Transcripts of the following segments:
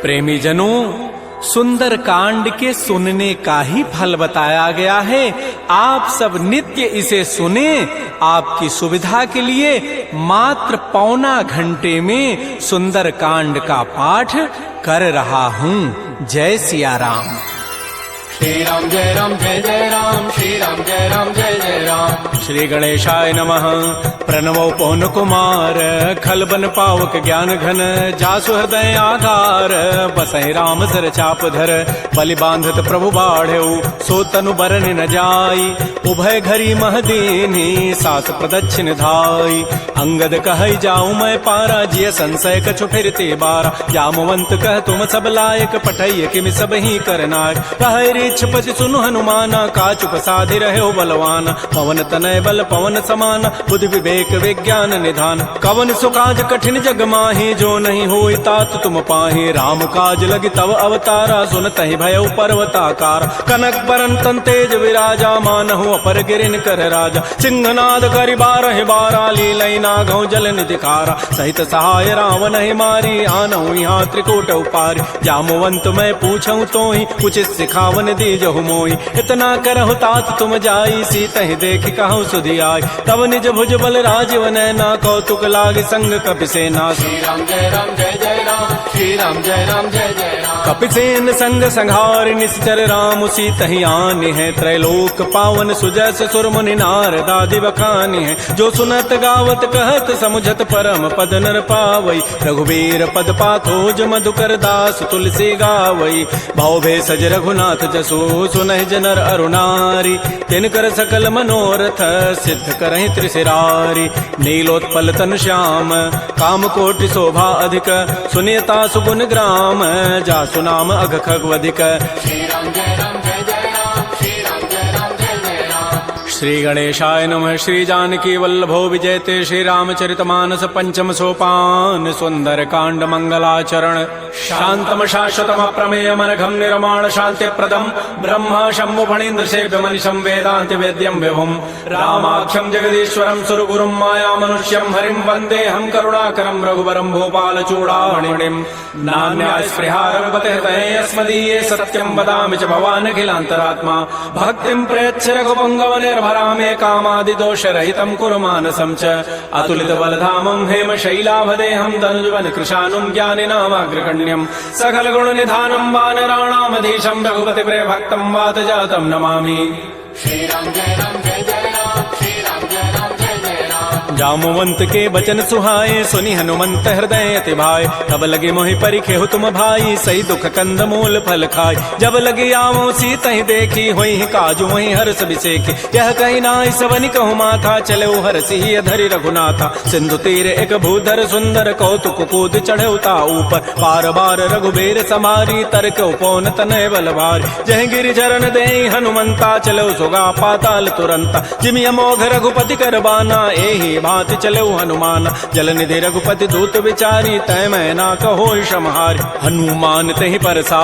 प्रेमी जनों, सुंदर कांड के सुनने का ही फल बताया गया है। आप सब नित्य इसे सुने। आपकी सुविधा के लिए मात्र पौना घंटे में सुंदर कांड का पाठ कर रहा हूँ। जय सिया राम। श्री राम जय राम जय जय राम, श्री राम जय राम जय जय राम। श्री गणेशाय नमः। प्रणवो पवन कुमार, खल बन पावक ज्ञान घन, जासु हृदय आधार, बसहि राम सर चाप धर, बलि बांधत प्रभु बाढ़ऊ, सो तनु बरन न जाई, उभय घरी मह दीन्ही, सास प्रदक्षिण धाई। अंगद कहै जाऊं मैं पारा, जिय संशय कछु फिरते बारा, जामवंत कह तुम सब लायक, पठैय किमि सब ही करनायक। कहै पति सुनु हनुमाना, काचुप साधि रहे बलवाना, पवन तनय बल पवन समाना, बुद्धि विवेक विज्ञान निधान। कवन सुकाज कठिन जग माही, जो नहीं होई तात तुम पाही, राम काज लगी तव अवतारा, सुनतहि भयउ पर्वताकार। कनक बरन तन तेज विराजा, मानहु अपर गिरिन कर राजा, सिंहनाद करि बारहि बारा, लीलई नागौ जल निधिकारा। सहित सहाय रावण ही मारी, आनहु यहाँ त्रिकूट उपारी, जामवंत मैं पूछऊं तोहि, उचित सिखावन दीजहु मोहि। इतना करहु तात तुम जाई, सीतहि देखि कहु सुधि आई, तब निज भुज बल राजीव नैना, कौतुक लागी संग कपिसेना। श्री राम जय राम जय जय राम, श्री राम जय राम जय जय राम। कपिसेन संग संहार, निश्चर राम सीतहि आनि है, त्रैलोक पावन सुजस सुर मुनि नारद आदि बखानि है। जो सुनत गावत कहत समुझत परम पद नर पावई, रघुबीर पद पाथोज मधुकर दास तुलसी गावई। भाव भे सज रघुनाथ जसो, सुनहि जनर अरुणारी, तिनकर सकल मनोरथ सिद्ध करहि त्रिशिरारी। नीलोत्पल तन श्याम, काम कोटि शोभा अधिक, सुनियता सुगुण ग्राम, जासु नाम अघ खगवधिक। श्री राम जय राम जय जय राम, श्री राम जय राम जय जय राम। श्री गणेशाय नमः। श्री जानकी वल्लभो विजयते, श्री रामचरितमानस पंचम सोपान, सुंदर कांड मंगलाचरण। शांतम शाश्वतम अप्रमेयम अनघम निर्माण शांति प्रदम, ब्रह्मा शंभु फणीन्द्र सेव्य मनिषं वेदांत वेद्यम विभुम, रामाख्यम जगदीश्वरम सुरगुरुम माया मनुष्यम हरिम वंदे हम करुणाकरम रघुवरम भूपाल चूड़ामणिम। नान्या स्पृहा रघुपते हृदये अस्मदीये, सत्यम वदामि च भवान् अखिलान्तरात्मा, भक्तिं प्रयच्छ रघुपङ्गव निर्भरामे, कामादि दोष रहितं कुरु मानसं च। अतुलित बलधामं हेम शैलाभदेहं, धनुजवन कृशानुं ज्ञानिनामाग्रगण्यं, सकल गुण निधानं वानराणामधीशं, रघुपति प्रिय भक्तं वात जातं नमामि। श्री राम जय राम जय जय राम, श्री राम जय राम जय जय राम। जामवंत के बचन सुहाए, सुनि हनुमंत हृदय अति भाए, तब लगे मोहि परिखेहु तुम भाई, सही दुख कंद मूल फल खाय। जब लगे आवो सीतहि देखी, होई काजु वही हर्ष बिसेखी, यह कही नाई सवनि कहु माथा, चले हरसि धरि रघुनाथा। सिंधु तीर एक भूधर सुंदर, कौतुक कूद चढ़े उता ऊपर, पार बार रघुबीर समारी, तरक उपौन तनय बल भारी। जय गिरि चरण देहि हनुमंता, चलो सुगा पाताल तुरंता, जिमि अमोघ रघुपति कर बाना, एहि भांति चले हनुमान। जल निधि रघुपति दूत विचारी, तय मैं ना कहो क्षमहारी। हनुमान तहि परसा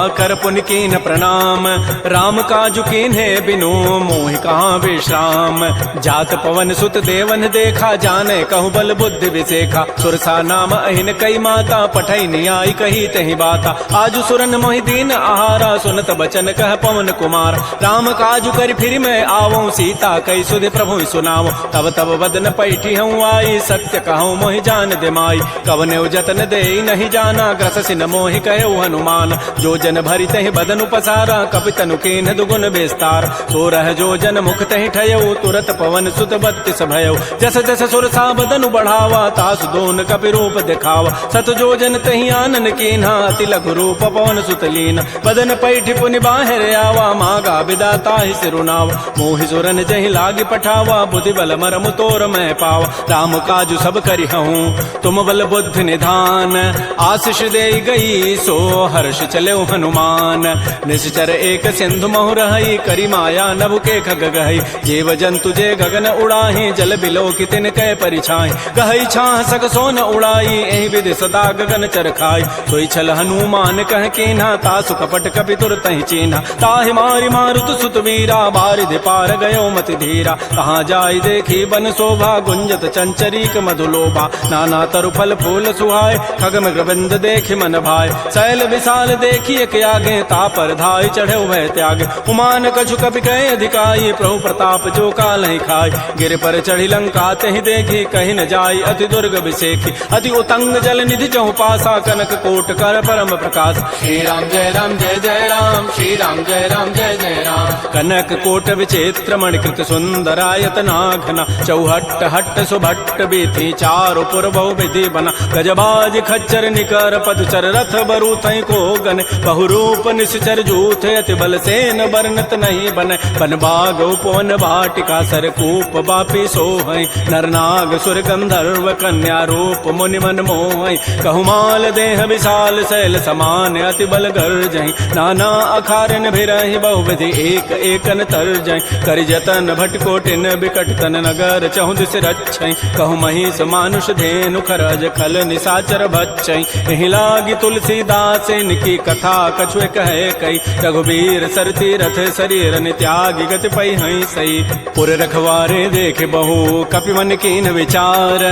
कर पुनि कीन प्रणाम, राम काजु कीन्हे बिनु मोहि कहाँ विश्राम। जात पवन सुत देवन देखा, जाने कहु बल बुद्धि विसेखा, सुरसा नाम अहिन कई माता, पठै नियाई कही तहि बाता। आजु सुरन मोहि दीन आहारा, सुनत बचन कह पवन कुमार। राम काजु कर फिर मैं आवो, सीता कई सुधि प्रभु सुनावो। तब तब बदन पैठी हूँ आई, सत्य कहूँ मोहि जान दे माई। कवने जतन दे नहीं जाना, ग्रस सिन मोहि कहो हनुमान। जो जन भरि तहि बदन पसारा, कपि तनु कीन्ह दुगुन विस्तार। सो रह जो जन मुख तहि ठयऊ, तुरत पवन सुत बत्तिस भयऊ। जस जस सुरसा बदनु बढ़ावा, तासु दोन कपि रूप दिखावा। सत जो जन तहि आनन कीन्हा, अति लघु रूप पवन सुत लीन। बदन पैठी पुनि बाहर आवा, मागा विदाता ही सिरुनावा। मोहि सुरन जहि लागी पठावा, बुद्धि बल मरमु तोर मैं पावा। राम काजु सब करिहऊँ, तुम बल बुद्धि निधान। आशीष दे गई सो हर्ष चले हनुमान। निश्चर एक सिंधु महु रही, करी माया नभ के खग गई। जीव जंतु जे गगन उड़ाही, जल बिलो की तिन कै परिछाई। गहई छाह सक सोन उड़ाई, एहि विधि सदा गगन चरखाई। सोई छल हनुमान कह कीन्हा, तासु कपट कपि तुरतहि चीन्हा। ताहि मारि मारुत सुत वीरा, बारिधि पार गयो मति धीरा। कहाँ जाई देखी बन शोभा, भुंजत चंचरीक मधुलोभा नाना तरु फल फूल सुहाय खग मृगबिंद देखि मन भाय शैल विशाल देखिए के आगे तापर धाय चढ़े भय त्याग उमान कछु कपि कहे अधिकाई प्रभु प्रताप जो काल ही खाय गिर पर चढ़ी लंका तहि देखी कहीं न जाय अति दुर्ग विषेखी अति उतंग जल निधि चहुपासा कनक कोट कर परम प्रकाश श्री राम जय राम जय जय राम श्री राम जय राम जय जय राम कनक कोट विचित्र मणिकृत सुंदरायत नाघना चौहट्ट हट्ट सुभट्ट बीथी चारु पुर बहु विधि बना गजबाज खच्चर निकर पदचर रथ बरु थई को गन बहुरूप निश्चर जूथ अति बल सेन वर्णत नहीं बन बन बाग उपवन वाटिका सरकूप बापी सोहई नरनाग सुर गंधर्व कन्या रूप मुनि मन मोहई कहुमाल देह विशाल शैल समान अति बल गर्जई नाना अखारन भिरहि बहुविधि एक एकन तरजई कर जतन भटकोटिन बिकट तन नगर चहु दिस रक्षई कहु महिष मानुष धेनु खरज खल निसाचर भक्षई एहि लागी तुलसीदास इनकी कथा कछु कहे कई रघुबीर सरती रथ शरीर त्यागी गति पै हई सई पुर रखवारे देख बहु कपि मन कीन विचार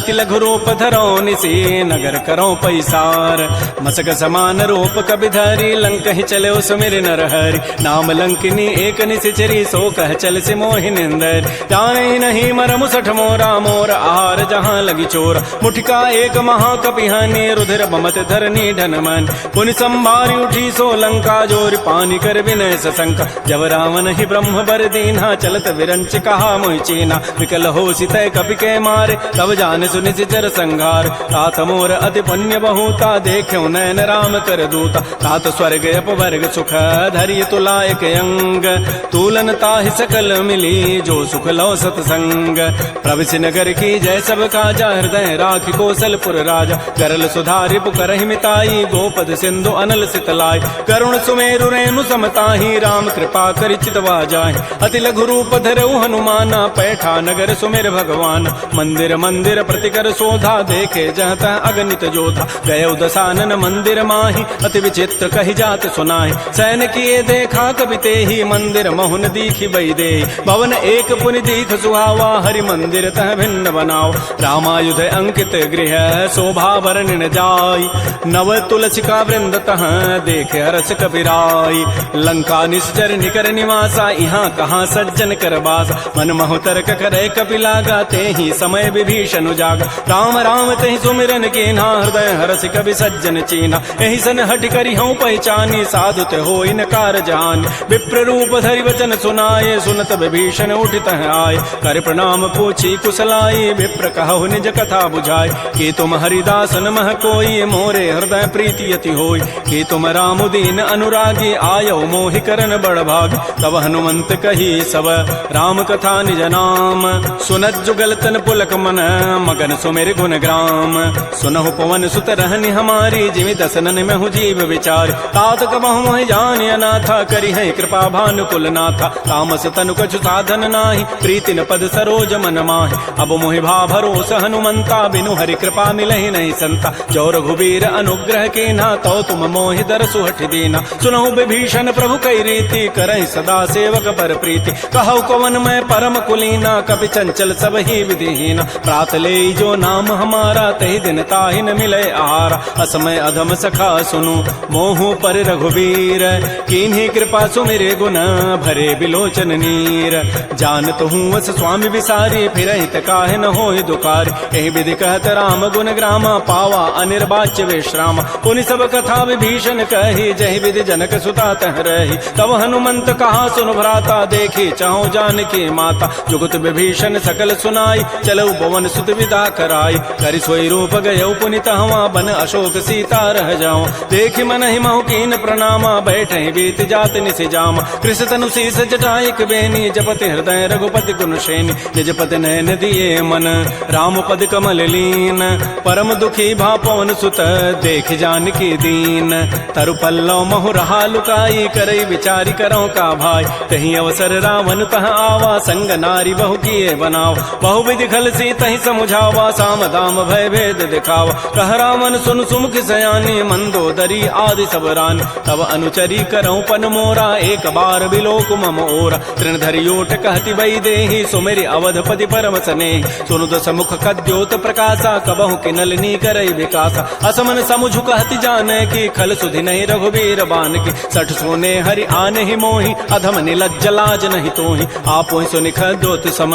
तिलघु रूप धरो निसी नगर करो पैसार मसक समान रूप कबि धरी लंक ही चले सुमिर नर हरि नाम लंकिनी एक निसिचरी सो कह चल से मोहि निंदर जाने नहीं मरमु सठ मोरा मोर आहार जहाँ लगी चोर मुठिका एक महाकपिहानी रुधिर बमत धरनी ढन मन पुनि संभारी उठी सो लंका जोर पानी कर विनय सशंका जब रावण ही ब्रह्म बर दीना चलत विरंच कहा मोहि चीना विकल हो सितय कपि के मारे तब जान सुनि सिचर संघार तात मोर अति पुण्य बहुता देख्यो नयन राम कर दूता तात स्वर्ग अपवर्ग सुख धरि तुला एक अंग तूलन ताहि सकल मिली जो सुख लो सतसंग प्रविश नगर की जय सब काजा हृदय राखि कौशलपुर राजा करल सुधारि पुकरहि मिताई गोपद सिंधु अनल सितलाई करुण सुमेरु रेणु समताहि राम कृपा करि चितवा जाहि अति लघु रूप धरऊ हनुमाना पैठा नगर सुमेर भगवान मंदिर मंदिर प्रतिकर शोधा देखे जहता अगणित जोधा गय दसानन मंदिर माहि अति विचित्र कहि जात सुनाहि सैन किए देखा कबि तेहि मंदिर महुन दीखि बई दे भवन एक पुनि दीख सुहावा हरि मंदिर तह भिन्न बनाओ रामायुध अंकित गृह शोभा वर्णन जाय नव तुलसिका वृंद तह देखे हरस कपिराई लंका निश्चर निकर निवासा यहाँ कहाँ सज्जन कर बास मन महु तर्क करे कपि लागा तेहि समय विभीषण जागा राम राम तेहि सुमिरन कीन्हा हृदय हरस कवि सज्जन चीन्हा एहि सन हट करि हूँ पहचानी साधु ते होई न कार जान विप्र रूप धरि वचन सुनाए सुनत विभीषण उठित आय कर प्रणाम पूछी कुशलाई विप्र कहु निज कथा बुझाय कि तुम हरिदास न मह कोई मोरे हृदय प्रीति यति होय कि तुम राम दीन अनुरागी आयो मोहि करन बड़ भाग तब हनुमंत कही सब राम कथा निज नाम सुनत जुगल तन पुलक मन मगन सुमेर गुण ग्राम सुनहु पवन सुत रहनि हमारी जिमि दसनन में हूँ जीव विचार तात कबहु मोहि जानि अनाथा करि है कृपा भानुकुल नाथा तामस तनु कछु साधन नाही प्रीति न पद सरोज मन माहि अब मोहि भा भरोस हनुमंता बिनु हरि कृपा मिलहि नहीं संता जो रघुबीर अनुग्रह कीन्हा तो तुम मोहि दरसु हठि दीना सुनहु विभीषण प्रभु कई रीति करहि सदा सेवक पर प्रीति कहु कवन मैं परम कुलीना कपि चंचल सब ही विधिहीना प्रात ले जो नाम हमारा तहि दिन ताहि न मिले आहारा असमय अधम सखा सुनु मोहु पर रघुबीर कीन्ही कृपा सुमिरे गुण भरे बिलोचन नीर जानत हूँ वस स्वामी विसारी फिर हित काहे न होय दुकार एहि विधि कहत राम गुण ग्रामा पावा अनिर्वाच्य विश्राम पुनि सब कथा विभीषण कही जहि विधि जनक सुता तह रही तब हनुमंत कहा सुन भ्राता देखी चाहो जानकी माता जुगत विभीषण सकल सुनाई चलऊ पवन सुत विदा कराई करि सोई रूप गयऊ पुनित हवा बन अशोक सीता रह जाओ देखि मन ही महु कीन प्रणामा बैठे बीत जात निसि जाम कृष्ण तनु शीस जटाइक बेनी जपति हृदय रघुपति गुण श्रेणी निजपति नयन दिए मन राम पद कमल लीन परम दुखी भा पवन सुत देख जानकी दीन तरु पल्लव महु रहा लुकाई करई विचारी करो का भाई तही अवसर रावण तह आवा संग नारी बहु किए बनाओ बहु विधि खल सी तही समुझावा साम दाम भय भेद दिखावा कह रावण सुन सुमुख सयानी मंदोदरी आदि सब रान तब अनुचरी करऊं पन मोरा एक बार बिलोक मम ओरा तृण धरि ओट कहति बई देहि सुमेरि अवधपति परम परम सने सुनु दस मुख कद्योत प्रकाशा कबहु के नलनी करई विकासा असमन समुझ कहति जाने की खल सुधि नहीं रघुबीर बान की सठ सोने हरि आन ही मोहि अधम निलज्ज लाज नहीं तोहि आपो सुनि खद्योत सम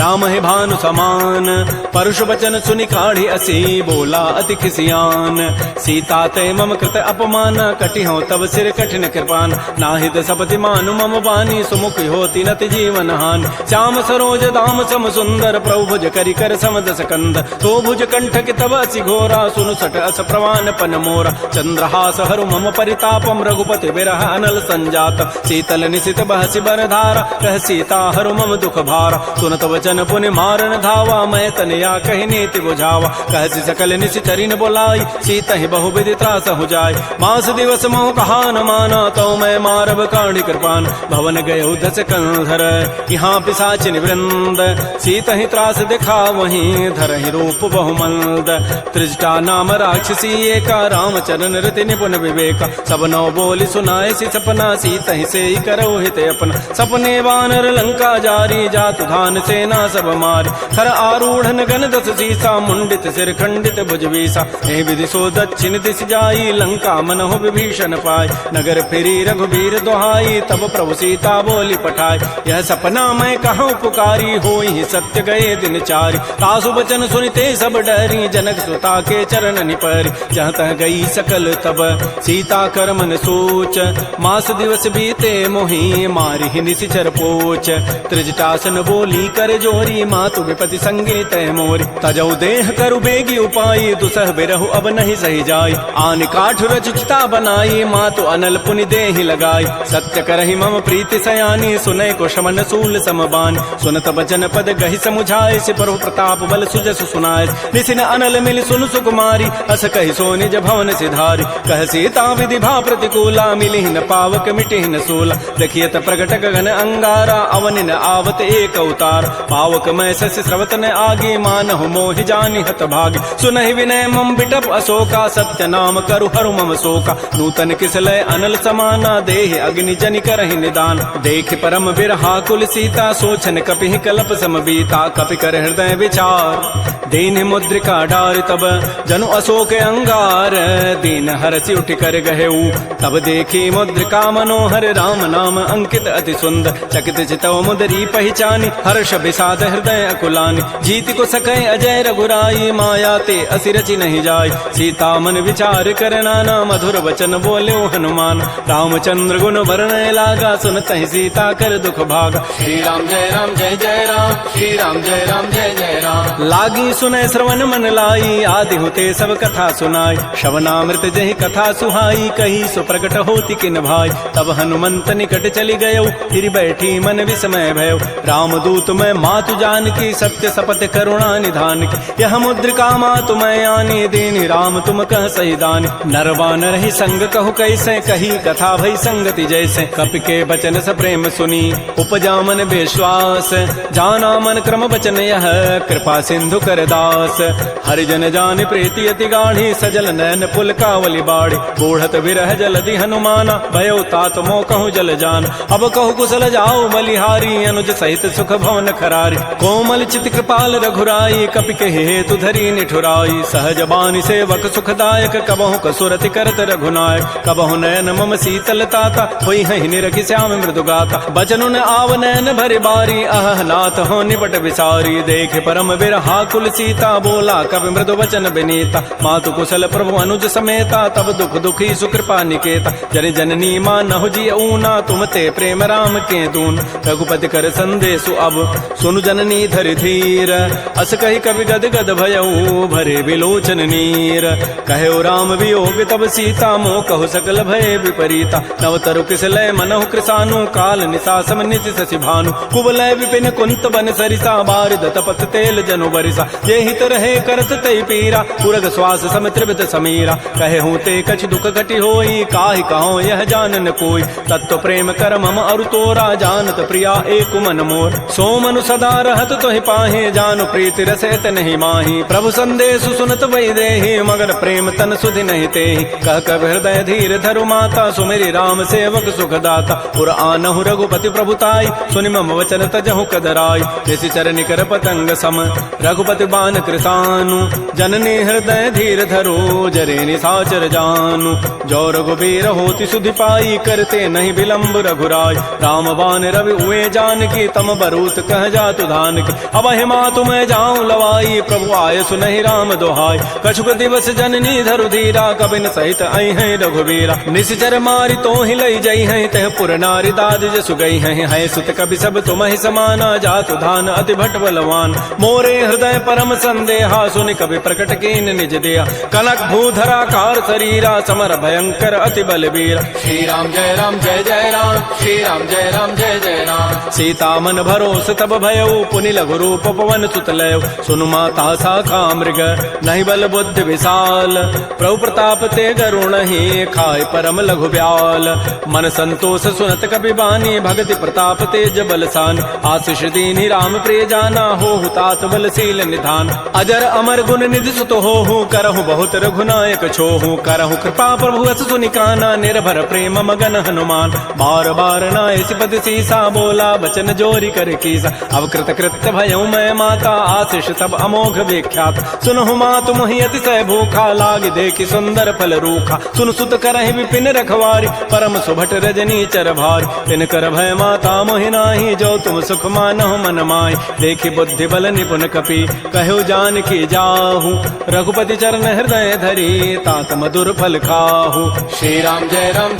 राम है भानु समान परुष वचन सुनि काढ़ी असी बोला अति खिसियान सीता ते मम कृत अपमान कटि हो तब सिर कठिन कृपान नाहित सपति मानु मम बानी सुमुख होती नति जीवन हान श्याम सरोज दाम सम सुंदर प्रभु भुज करि कर समदस कंद तो भुज कंठ के तब असि घोरा सुनु सट अस प्रवान पन मोरा चंद्रहास हरु मम परितापम रघुपति विरह अनल संजात शीतल निशित बहसि बरधारा कह सीता हरु मम दुख भारा सुनत वचन पुनि मारन धावा मैं तनया कहि नीति बुझावा कहसि सकल निशिचरिन बोलाई सीता ही बहु विधि त्रास हो जाय मास दिवस मोह कहा न माना तो मैं मारब काढ़ी कृपान भवन गए उधस कंधर यहाँ पिशाचिन वृंद सीता ही त्रास दिखा वहीं धर ही रूप बहुमंद त्रिजटा नाम राक्षसी एका रामचरण रति निपुण विवेका सब नौ बोली सुनाए सी सपना सीता ही से करो हित अपना सपने वानर लंका जारी जात धान सेना सब मारी खर आरूढ़ गण दस सीसा मुंडित सिर खंडित भुजवीसा हे विधि सो दक्षिण दिश जाई लंका मनहु विभीषण पाय नगर फिरी रघुबीर दोहाई तब प्रभु सीता बोली पठाई यह सपना मैं कहूँ पुकारी होई सत्य गए दिन चारी तासु बचन सुनते सब डरी जनक सुता के चरण निपरी जहाँ तह गई सकल तब सीता कर मन सोच मास दिवस बीते मोहि मारी ही निशिचर पोच त्रिजटासन बोली कर जोरी मातु विपति संगे तय मोरी तजौ देह करु बेगी उपाई दुसह बिरहु अब नहीं सही जाय आन काठ रचिता बनाई मातु अनल पुनि देहि लगाई सत्य करहि मम प्रीति सयानी सुनय को शमन सूल समबान सुनत बचन पद गहि समुझाय से प्रभु प्रताप बल सुजस सुनाय निसिन अनल मिल सुन सुकुमारी अस कहि सो निज भवन सिधारी कह सीता विधि भा प्रतिकूला मिली न पावक मिटि न सूला देखियत प्रगट गगन अंगारा अवनि न आवत एक अवतार पावक मैं शशि स्रवत न आगे मानहु मोहि जानि हत भागी सुनहि विनय मम बिटप अशोका सत्य नाम करु हरु मम शोका नूतन किसलय अनल समाना देहि अग्नि जनि करहि निदान देख परम विरहा कुल सीता सोचन कपिहि कल्प समबीता कपि कर हृदय विचार दीन मुद्रिका डारि तब जनु अशोक अंगार दीन हरसि उठि कर गहेऊ तब देखी मुद्रिका मनोहर राम नाम अंकित अति सुंदर चकित चितव मुदरी पहचानी हर्ष विषाद हृदय अकुलानी जीत को सकै अजय रघुराई माया ते असिरचि नहीं जाय सीता मन विचार कर नाना मधुर वचन बोल्यो हनुमान रामचंद्र गुण वर्णय लागा सुनत ही सीता कर दुख भागा श्री राम जय जय राम श्री राम जय जय राम लागी सुनय श्रवण मन लाई आदि होते सब कथा सुनाई श्रवणामृत जहि कथा सुहाई कही सुप्रकट होती किन भाई तब हनुमंत निकट चली गयो फिर बैठी मन विस्मय भयो रामदूत मैं मातु जान की सत्य सपथ करुणा निधान की यह मुद्रिका मातु मैं आनी दीनी राम तुम कह सही दानी नरवान रही संग कहु कैसे कही कथा भई संगति जैसे कपि के बचन स प्रेम सुनी उपजा मन विश्वास जाना मन क्रम बचन यह कृपा सिंधु कर दास हरिजन जान प्रीति अति गाढ़ी सजल नैन पुल कावली बाड़ी बूढ़त विरह जलधि हनुमाना भयो तात मो कहु जल जान अब कहु कुशल जाओ बलिहारी अनुज सहित सुख भवन खरारी कोमल चित कृपाल रघुराई कपि के हेतु धरी निठुराई सहज बानी सेवक सुखदायक कबहु कसुरति करत रघुनायक कबहु नयन मम शीतलताता होई है निरखि श्याम मृदुगाता बचनुन आव नयन भरि बारी अह नाथ हो निपट विसारी देख परम विरहा कुल सीता बोला कवि मृदु वचन विनीता मातु कुशल प्रभु अनुज समेता तब दुख दुखी सुकृपा निकेता जन जननी मानहु जी ऊना तुम ते प्रेम राम के दून रघुपति कर संदेशु अब सुनु जननी धरि धीर अस कही कवि गद गद भयऊ भरे विलोचन नीर कहो राम वियोग तब सीता मोह कहु सकल भय विपरीता नव तरु किसलय मनहु कृसानु काल निशासम निशि शशि भानु कुवलय विपिन कुंत बन सरिसा बारिद तपत तेल जनु बरिसा ये हित रहे करत तई पीरा पुरग श्वास सम त्रिविध समीरा कहे हूँ ते कछ दुख घटी होई काहि कहो यह जानन कोई तत्व प्रेम कर मम अरु तोरा जानत प्रिया एक मन मोर सो मनु सदा रहत तोहि पाहे जानु प्रीति रसैत नहीं माही प्रभु संदेश सुनत वही देहि मगर प्रेम तन सुधि नहीं तेहि कह कब हृदय धीर धरु माता सुमेरी राम सेवक सुखदाता पुर आनहु रघुपति प्रभुताई सुनि मम वचन तजहु कदराई जैसी निश्चर निकर पतंग सम रघुपति बान कृतानु जननी हृदय धीर धरो जरे निशाचर जानु जो रघुबीर होति सुधि पाई करते नहीं विलंब रघुराय राम बान रवि हुए जानकी तम बरूत कह जातु धान की अब हिमा तुम्हें जाऊं लवाई प्रभु आय सुनहि राम दोहाय कछुक दिवस जननी धरु धीरा कबिन सहित आई है रघुबीरा निश्चर मारी तो ही लई जई है तह पुर नारी दाद जसु गई है सुत कवि सब तुम्हि समाना जातु धान अति भट बलवान मोरे हृदय परम संदेहा सुनि कवि प्रकट कीन निज दिया कनक भूधरा कार शरीरा समर भयंकर अति बलबीरा श्री राम जय जय राम श्री राम जय जय राम सीता मन भरोस तब भयउ पुनि लघु रूप पवन सुत लय सुनु माता साखा मृग नहीं बल बुद्धि विशाल प्रभु प्रताप ते गरुण ही खाय परम लघु ब्याल मन संतोष सुनत कपि बानी भगति प्रताप तेज बलसान आशीष दीनि राम प्रिय जाना हो तात बलशील निधान अजर अमर गुण निधि सुत हो करहु बहुत रघुनायक छोहु करहु कृपा प्रभु अस सुनिकाना निर्भर प्रेम मगन हनुमान बार बार नाय सिपति सीसा बोला बचन जोरी कर कीसा अब कृत कृत्य भयउ मैं माता आशीष तब अमोघ विख्यात सुनहु मातु मोहि अतिशय भूखा लाग देखि सुंदर फल रूखा सुन सुत करहि विपिन रखवारी परम सुभट रजनी चर भारी तिन कर भय माता मोहि नाही जो तुम सुख मानहु मन माय देखि बुद्धि बल निपुन कपि कहु जान की जाहु रघुपति चरण हृदय धरी तात मधुर फल खाहु श्री राम जय राम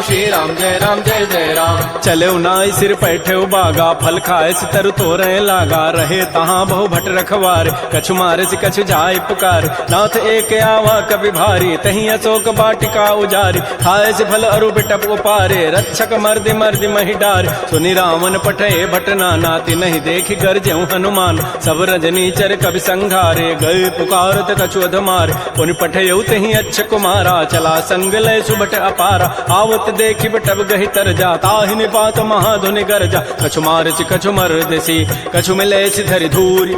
श्री राम जय जय राम चले नाई सिर पैठे बागा फल खाए सितर तोरे लागा रहे तहाँ बहु भट रखवार कछु मारे से कछु जाय पुकार नाथ एक आवा कवि भारी तही अशोक बाटिका उजारी खाए से फल अरु बिटप उपारे रक्षक मर्दि मर्दि मही डार सुनि रावण पठे भटना नाति नहीं देखि गरजेउ हनुमान सब रजनी चर कवि संघारे गए पुकारत कछु अधमार पुनि पठयउ तही अच्छ कुमारा चला संग लय सुबट अपारा आवत देखि बटब गहि तर जा ताहि निपात महाधुनि गरजा कछु मार से कछु मर्दसी कछु मिले धरि धूरी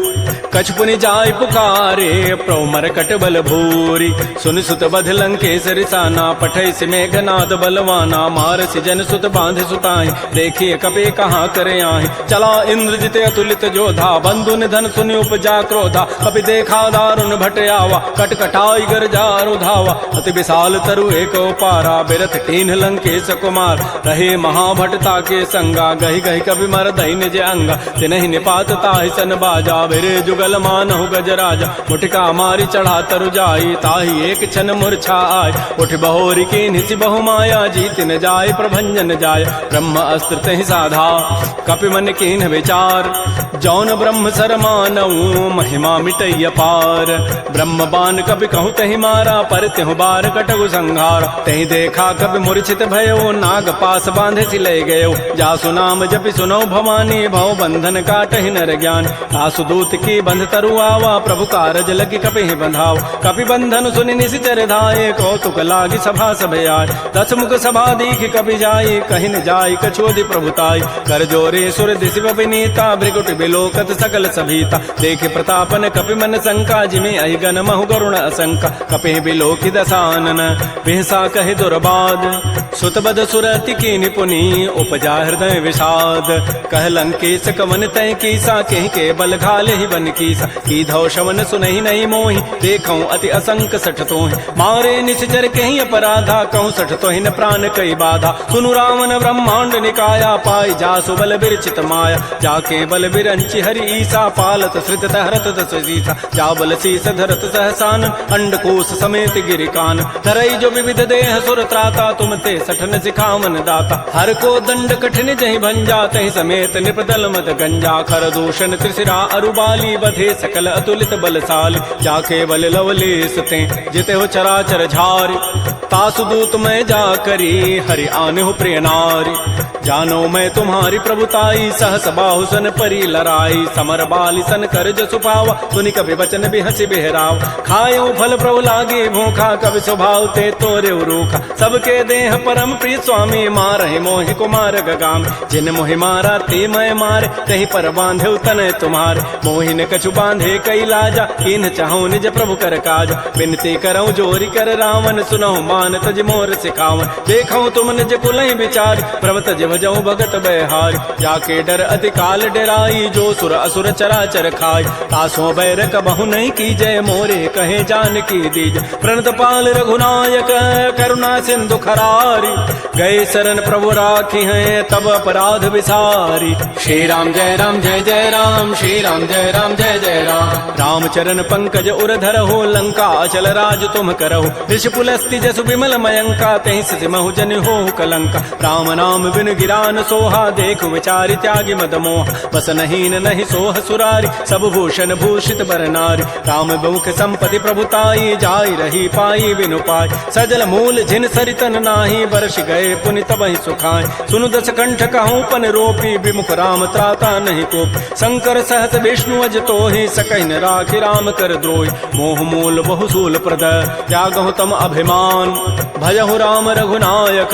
कछु पुनि जाय पुकारे प्रभु मरकट बल भूरी सुन सुत बध लंकेसरि साना पठै से मेघनाद बलवाना मार से जन सुत बांध सुताई देखिए कपि कहाँ करे आहि चला इंद्रजित अतुलित जोधा बंधु निधन सुनि उपजा क्रोधा कपि देखा दारुण भट आवा कटकटाई गरजा रुधावा अति विशाल तरु एक पारा बिरथ कीन्ह लंकेश कुमार रहे महाभटता के संगा गहि गहि कवि मर दहि निज अंगा तिनहि निपात ताहि सन बाजा बिरे जुगल मानहु गजराजा मुठिका मारी चढ़ा तरु जाई ताहि एक क्षण मूर्छा आय उठ बहोरी की निसि बहु माया जीत न जाय प्रभंजन जाय ब्रह्म अस्त्र तहि साधा कपि मन कीन्ह विचार जौन ब्रह्म सर मानऊ महिमा मिटैय पार ब्रह्म बान कपि कहु तहि मारा पर तिहु बार कटगु संहार तहि देखा कपि मूर्छित भयो नाग पास बांधे सि ले गयो जासु नाम जपि सुनो भवानी भव बंधन काटहि नर ज्ञान आसु दूत की बंध तरु आवा प्रभु कारज लगी कपि बंधाव कपि बंधन सुनि निश्चर धाये कौतुक लागी सभा सब आय दस मुख सभा दीख कपि जाई कहि न जाई कछोदि प्रभुताई कर जोरे सुर दिशि विनीता भृगुट बिलोकत सकल सभीता देख प्रतापन कपि मन शंका जिमे अहि गण महु गरुण असंका कपि बिलोकि दसानन बिहसा कहि दुर्बाद सुतबद सुरति की निपुनी उपजा हृदय विषाद कह लंकेश कवन तय कीसा कहि के बल घाले ही बन कीसा की धौ शवन सुनहि नहीं मोहि देखौ अति असंक सठ तोहि मारे निश्चर कहि अपराधा कहूँ सठ तोहि न प्राण कई बाधा सुनु रावण ब्रह्मांड निकाया पाई जासु बल बिरचित माया जाके बल बिरंचि हरि ईसा पालत श्रित हरत दस सीसा जा बल शीस धरत सहसान अंडकोश समेत गिरिकान धरई जो विविध देह सुर त्राता तुम ते सठन सिखावन दाता हर को दंड कठिन जहि भंजा तहि समेत निपदल मत गंजा खर दूषण त्रिशिरा अरुबाली बधे सकल अतुलित बलशाली जाके बल लवलेस ते जिते हो चराचर झारी तासु दूत मैं जा करी हरि आने हो प्रिय नारी जानो मैं तुम्हारी प्रभुताई सहस बाहु सन परी लराई समर बाली सन कर जसु पावा सुनि कभी वचन भी हंसी बिहराव खायो फल प्रभु लागे भूखा कभी स्वभाव ते तोरे रूखा सबके देह परम प्रिय स्वामी मारहि मोहि कुमार गगाम जिन मोहि मारा ते मैं मारे कहीं पर बांधे तनय तुम्हारे मोहि न कछु बांधे कई लाजा कीन चाहूं निज प्रभु कर काज विनती करऊं जोरी कर रावण सुनहु मान तज मोर सिखावन देखऊं तुम निज कुलहि विचार प्रभु तज भजऊ भगत बहारी। जाके डर अति काल डराई, जो सुर असुर चराचर खाई। तासों बैर कबहु नहीं की जय, मोरे कहे जान की दीज। प्रणत पाल रघुनायक करुणा सिंधु खरारी, गए शरण प्रभु राखी हैं तब अपराध विसारी। श्री राम जय राम जय जय राम, श्री राम जय राम जय जय राम। रामचरण पंकज उर धरहु, लंका अचल राज तुम करहु। ऋषि पुलस्ति जसु विमल मयंका, तहि सिमहु जन हो कलंका। राम नाम बिन गिरान सोहा, देखु विचारि त्यागी मद मोह। बस नहीन नहीं सोह सुरारी, सब भूषण भूषित बर नारी। राम बहुख संपत्ति प्रभुताई, जाई रही पाई बिनु पाई। सजल मूल जिन सरितन नाही, बरस गए पुनि तबहि सुखाय। सुनु दस कंठ कहूँ पन रोपी, विमुख राम त्राता नहीं कोप। शंकर सहस विष्णु अज तोहि, सकहि न राखि राम कर द्रोहि। मोह मूल बहुसूल प्रद, त्यागहु तम अभिमान। भजहु राम रघुनायक,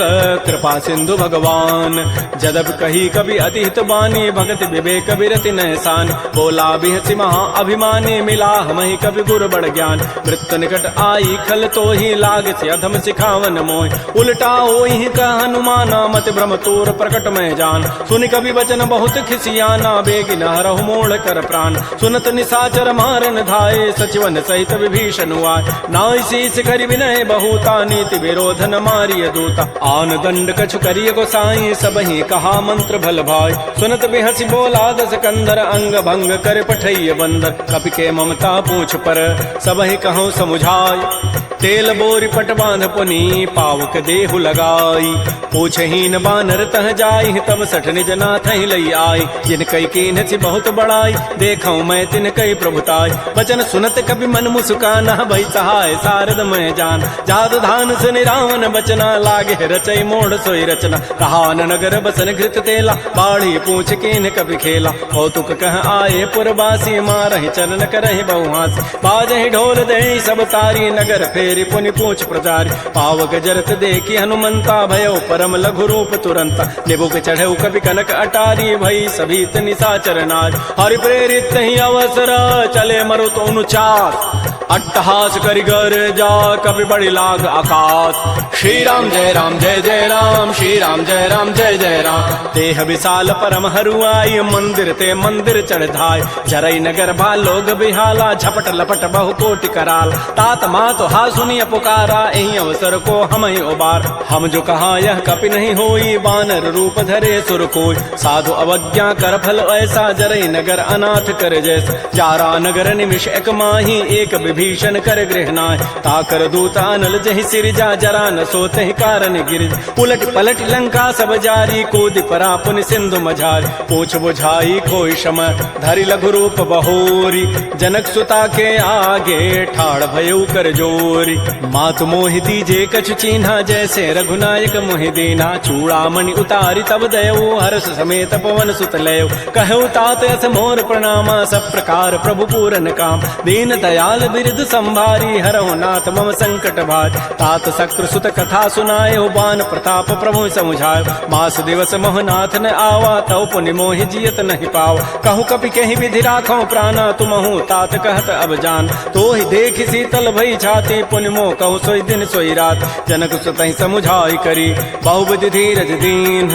कृपा सिंधु भगवान। जदब कही कवि अति हित बानी, भगत विवेक बिरति नहसान। बोला बिहसि महा अभिमानी, मिला हमहि कवि गुर बड़ ज्ञान। वृत्त निकट आई खल तोहि, लाग से अधम सिखावन मोहि। उल्टा ओहि कह हनुमाना, मति भ्रम तोर प्रकट में जान। सुनि कवि वचन बहुत खिसियाना, बेगिन हरहु मोड़ कर प्राण। सुनत निशाचर मारन धाये, सचिवन सहित विभीषण आए। नाई शीस करि विनय बहुता, नीति विरोध न मारिय दूता। आन दंड कछु करिय गोसाई, सबहि कहा मंत्र भल भाई। सुनत बिहसि बोला दस कंदर, अंग भंग कर पठैय बंदर। कपि के ममता पूछ पर, सबहि कहूँ समुझाई। तेल बोरि पट बांध पुनि, पावक देहु लगाई। पूछहीन बानर तह जाई, तब सठ निज नाथ ही लई आई। जिन कई कीन सी बहुत बड़ाई, देखऊँ मैं तिन कई प्रभुताई। वचन सुनत कभी मन मुस्काना, भई सहाय सारद मैं जान। जात धान सुनि रावण बचना, लागे रचई मोड़ सोई रचना। कहान नगर बसन घृत तेला, बाढ़ी पूछ कीन कभी खेला। कौतुक कह आए पुरवासी, मारहि चरण करहि बहुहासी। बाजहि ढोल देहि सब तारी, नगर फेरि पुनि पूछ प्रजारी। पावक जरत देखी हनुमंता, भयो परम लघु रूप तुरंता। निबुक चढ़ऊ कभी कनक अटारी, भई सभीत निशाचर नारी। हरि प्रेरित ही अवसर, चले मरुत अनुचास। अट्टहास करि गर जा, कभी बड़ी लाग आकाश। श्री राम जय राम जय जय राम, श्री राम जय राम जय जय राम। देह विशाल परम हरुआई, मंदिर ते मंदिर चढ़ धाय। जरई नगर भा लोग बिहाला, झपट लपट बहु कोटि कराल। तात मात हा सुनिय पुकारा, एहि अवसर को हम ही उबार। हम जो कहा यह कपि नहीं होई, बानर रूप धरे सुर कोई। साधु अवज्ञा कर फल ऐसा, जरई नगर अनाथ कर जैसा। जारा नगर निमिष एक माही, एक विभीषण कर गृहनाय। ताकर दूता अनल जहि सिरजा, जरा न सोते ही कारण गिर। उलट पलट लंका सब जारी, कूदि परा पुनि सिंधु मझारी। पूछ बुझाई कोई शम, धरि लघु रूप बहोरी। जनक सुता के आगे, ठाड़ भयउ कर जोरी। मातु मोहि दीजे कछु चीन्हा, जैसे रघुनायक मोहि दीना। चूड़ामणि उतारी तब दयऊ, हर्ष समेत पवन सुत लयऊ। कहऊ तात अस मोर प्रणामा, सब प्रकार प्रभु पूरन काम। दीन दयाल बिरद संभारी, हरहु नाथ मम संकट भारी। तात शक्र सुत कथा सुनायो, बान प्रताप प्रभु समुझायो। मास दिवस मोहनाथ न आवा, तव पुनि मोहि जियत नहीं पावा। कहूँ कपि कहीं विधि राखो प्राणा, तुमहु तात कहत अब जान। तो ही देख शीतल भई छाती, पुनि मोह कहूँ सोई दिन सोई रात। जनक सुतहि समुझाई करी, बहुविधि धीरज दीन।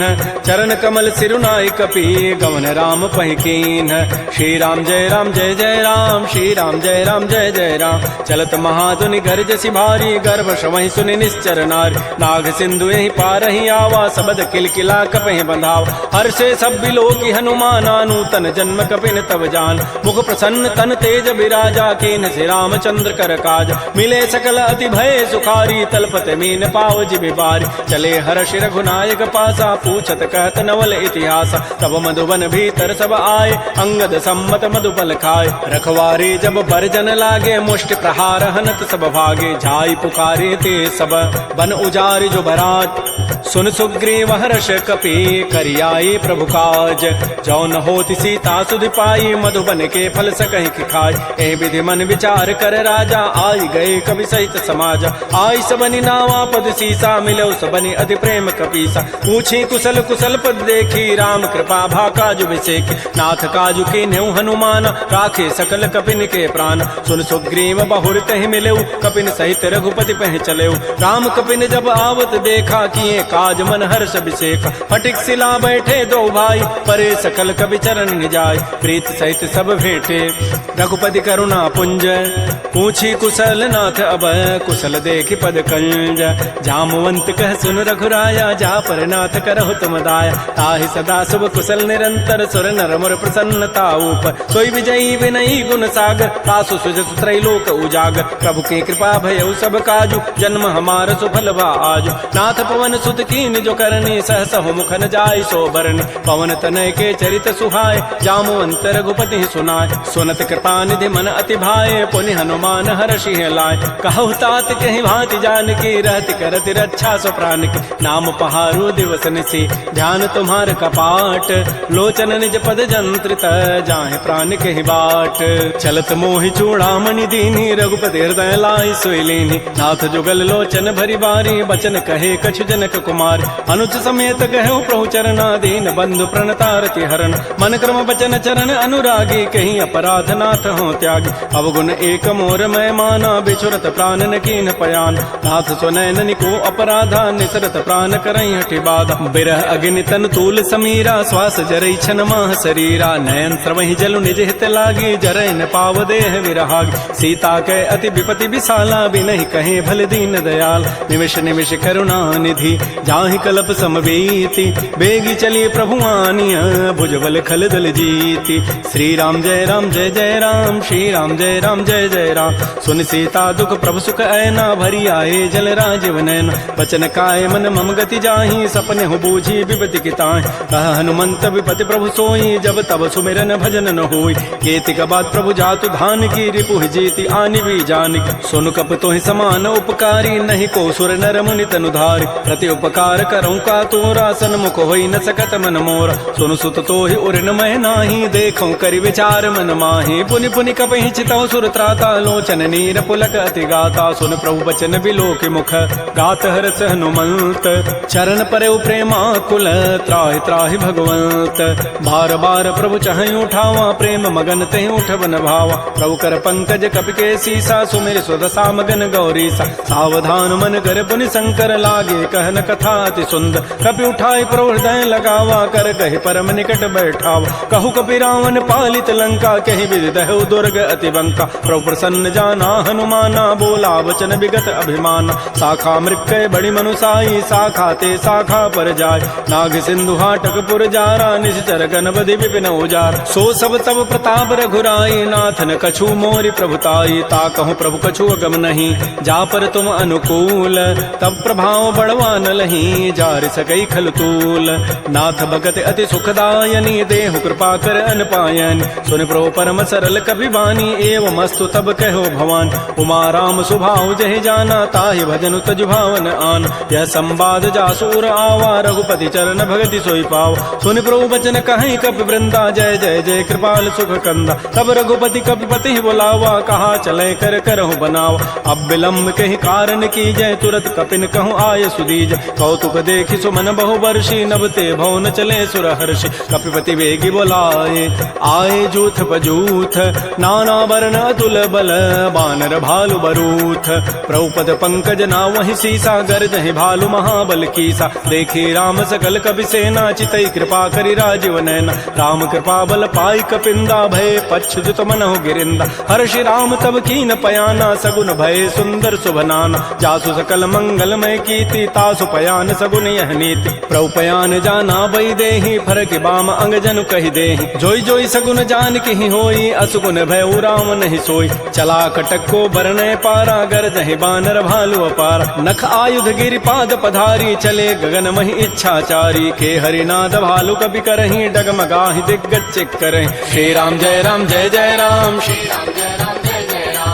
चरण कमल सिरुनाई कपि, गवन राम पहिकीन। श्री राम जय राम जय जय राम, श्री राम जय राम जय जय राम। चलत महाधुनि गर्जसि भारी, गर्भ श्रवहि सुनि निश्चर नारी। नाग सिंधु यही पारहि आवा, सबद किलकिला कपहि बंधावा। हर्षे सब बिलोकी हनुमाना, नूतन जन्म कपिन तब जान। मुख प्रसन्न तन तेज विराजा, कीन से रामचंद्र कर काज। मिले सकल अति भय सुखारी, तलपत मीन पाव जिबि बारी। चले हर्ष रघुनायक पासा, पूछत कहत नवल इतिहासा। तब मधुबन भीतर सब आए, अंगद सम्मत मधुबल खाए। रखवारे जब बरजन लागे, मुष्टि प्रहार हनत सब भागे। जाई पुकारे ते सब, बन उजारि जो भरात। सुन सुग्रीव हर्ष कपि, करियाई प्रभु काज। जौन होति सीता सुधि पाई, मधुबन के फल सकहि कि खाई। ए विधि मन विचार कर राजा, आई गए कवि सहित समाज। आई सबनि नावा पद सीसा, मिलो सबनि अति प्रेम कपीसा। पूछी कुशल कुशल पद देखी, राम कृपा भा काजु बिसेखी। नाथ काजु के नेउ हनुमान, राखे सकल कपिन के प्राण। सुन सुग्रीव बहुर तहि मिलेउ, कपिन सहित रघुपति पह चलेउ। राम कपिन जब आवत देखा, किए काज मन हर्ष अभिषेक। फटिक सिला बैठे दो भाई, परे सकल कवि चरण निजाय। प्रीत सहित सब भेटे रघुपति करुणा पुंज, पूछी कुशल नाथ अब कुशल देखि पद कंज। जामवंत कह सुन रघुराया, जा पर नाथ करहु तुम दाया। ताहि सदा शुभ कुशल निरंतर, सुर नर मुर प्रसन्नता ऊपर। सोई विजयी विनयी गुण सागर, तासु सुजसु त्रैलोक उजागर। प्रभु की कृपा भयउ सब काजु, जन्म हमार सुफल भा आजु। नाथ पवन सुत कीन जो करनी, सहसहु मुखन जाय सो बरनी। पवन तनय के चरित सुहाय, जामवंत रघुपति सुनाय। सुनत कृपा निधि मन अति भाए, पुनि हनुमान हर्षि लाय। कहु तात कहि भांति जानकी, रहति करति रक्षा सो प्राण की। नाम पहारो दिवस निशि, ध्यान तुम्हार कपाट। लोचन निज पद जंत्रित, जाहि प्राण कहि बाट। चलत मोहि चूड़ामणि दीनी, रघुपति हृदय लाई सोई लीनी। नाथ जुगल लोचन भरि बारी, बचन कहे कछु जनक कुमार। अनुज समेत गहु प्रभु चरना, दीन बंधु प्रणतारति हरण। मन क्रम बचन चरण अनुरागी, कहीं अपराध नाथ हो त्यागी। अवगुण एक मोर मैं माना, बिछुरत प्राण न कीन पयान। नाथ सुनैन निको अपराधा, निसरत प्राण करई हठि बाधा। बिरह अग्नि तन तूल समीरा, श्वास जरई छन माह शरीरा। नयन श्रवहि जलु निज हित लागी, जरै न पाव देह विरहागी। सीता के अति विपति विशाला, बिनहि कहे भल दीन दयाल। निमिष निमिष करुणा निधि, जाहि कलप समवेति। बेगी चलिए प्रभु आनिया, भुजबल खल दल जीति। श्री राम जय राम, श्री राम जय जय राम। सुन सीता दुख प्रभु सुख ऐना, भरी आए जल राजीव नैना। बचन काय मन मम गति जाहि, सपने हो बूझी विपति की ताहि। कह हनुमंत विपति प्रभु सोई, जब तब सुमिरन भजन न होई। केतिक बाद प्रभु जातु धान की, रिपुहि जीति आनि भी जानिक। सुन कप तोहि समान उपकारी, नहीं को सुर नर मुनि तनु धारि। प्रति उपकार करऊँ का तोरा, सन्मुख होई न सकत मन मोरा। सुन सुत तोहि उरन मैं नाही, देखऊँ करि विचार मन माहि। पुनि पुनि कपहि चितौ सुर त्राता, लोचन नीर पुलक अति गाता। सुन प्रभु बचन बिलोकि मुख, गात हरस हनुमंत। चरण परउ प्रेमाकुल, त्राहि त्राहि भगवंत। बार बार प्रभु चहई उठावा, प्रेम मगन तेहि उठवन भावा। प्रभु कर पंकज कपि के सीसा, सुमिर सुदशा मगन गौरीसा। सावधान मन कर पुनि शंकर, लागे कहन कथा अति सुंदर। कपि उठाई प्रभु हृदय लगावा, कर कहि परम निकट बैठावा। कहु कपि रावण पालित लंका, कहि विदहु दुर्ग अति बंका। प्रभु प्रसन्न जाना हनुमाना, बोला वचन विगत अभिमाना। शाखा मृक्कय बड़ी मनुसाई, शाखा ते शाखा पर जाय। नाग सिंधु हाटक पुर जारा, निश्चर गणपति विपिन उजार। सो सब तब प्रताप रघुराई, नाथ न कछु मोरि प्रभुताई। ता कहूँ प्रभु कछु अगम नहीं, जा पर तुम अनुकूल। तब प्रभाव बढ़वा न लही, जार सकई खल तूल। नाथ भगत अति सुखदायनी, देहु कृपा कर अनपायन। सुन प्रभु परम सरल कवि बानी, एवं अस्तु तब कहो भवान। उमा राम सुभाव जहि जाना, ताहि भजन तज भावन आन। यह संवाद जासूर आवा, रघुपति चरण भगति सोई पाव। सुन प्रभु बचन कहीं कपि वृंदा, जय जय जय कृपाल सुख कंदा। तब रघुपति कपिपति बुलावा, कहा चले कर करहु बनावा। अब विलम्ब कहि कारण की जय, तुरत कपिन कहूँ आय सुदीज। कौतुक देखि सुमन बहु वर्षी, नभ ते भवन चले सुर हर्षि। कपिपति वेगी बोलाए, आए जूथ पजूथ। नाना वर्ण अतुल बल, बानर भालु बरूथ। प्रभुपद पंकज नावहि सीसा, गर्जहि भालु महाबल कीसा। देखी राम सकल कपि सेना, चितई कृपा करि राजीव नैना। राम कृपा बल पाई कपिंदा, भय पच्छुत मनहु गिरिंदा। हर्षि राम तब कीन पयाना, सगुन भय सुंदर शुभनाना। जासु सकल मंगलमय कीर्ति, तासु पयान सगुन यह नीति। प्रभु पयान जाना बई देहि, फरक बाम अंग जनु कहि देहि। जोई जोई सगुन जान की होई, असुगुन भय राम नहीं सोई। चला कटक को बरने पारा, गरजहि बानर भालु अपारा। नख आयुध गिरिपाद पधारी, चले गगन महि इच्छाचारी। के हरिनाद भालु कपि करहि, डगमगाहि दिग्गज चिक करहि। श्री राम जय राम, श्री राम जय राम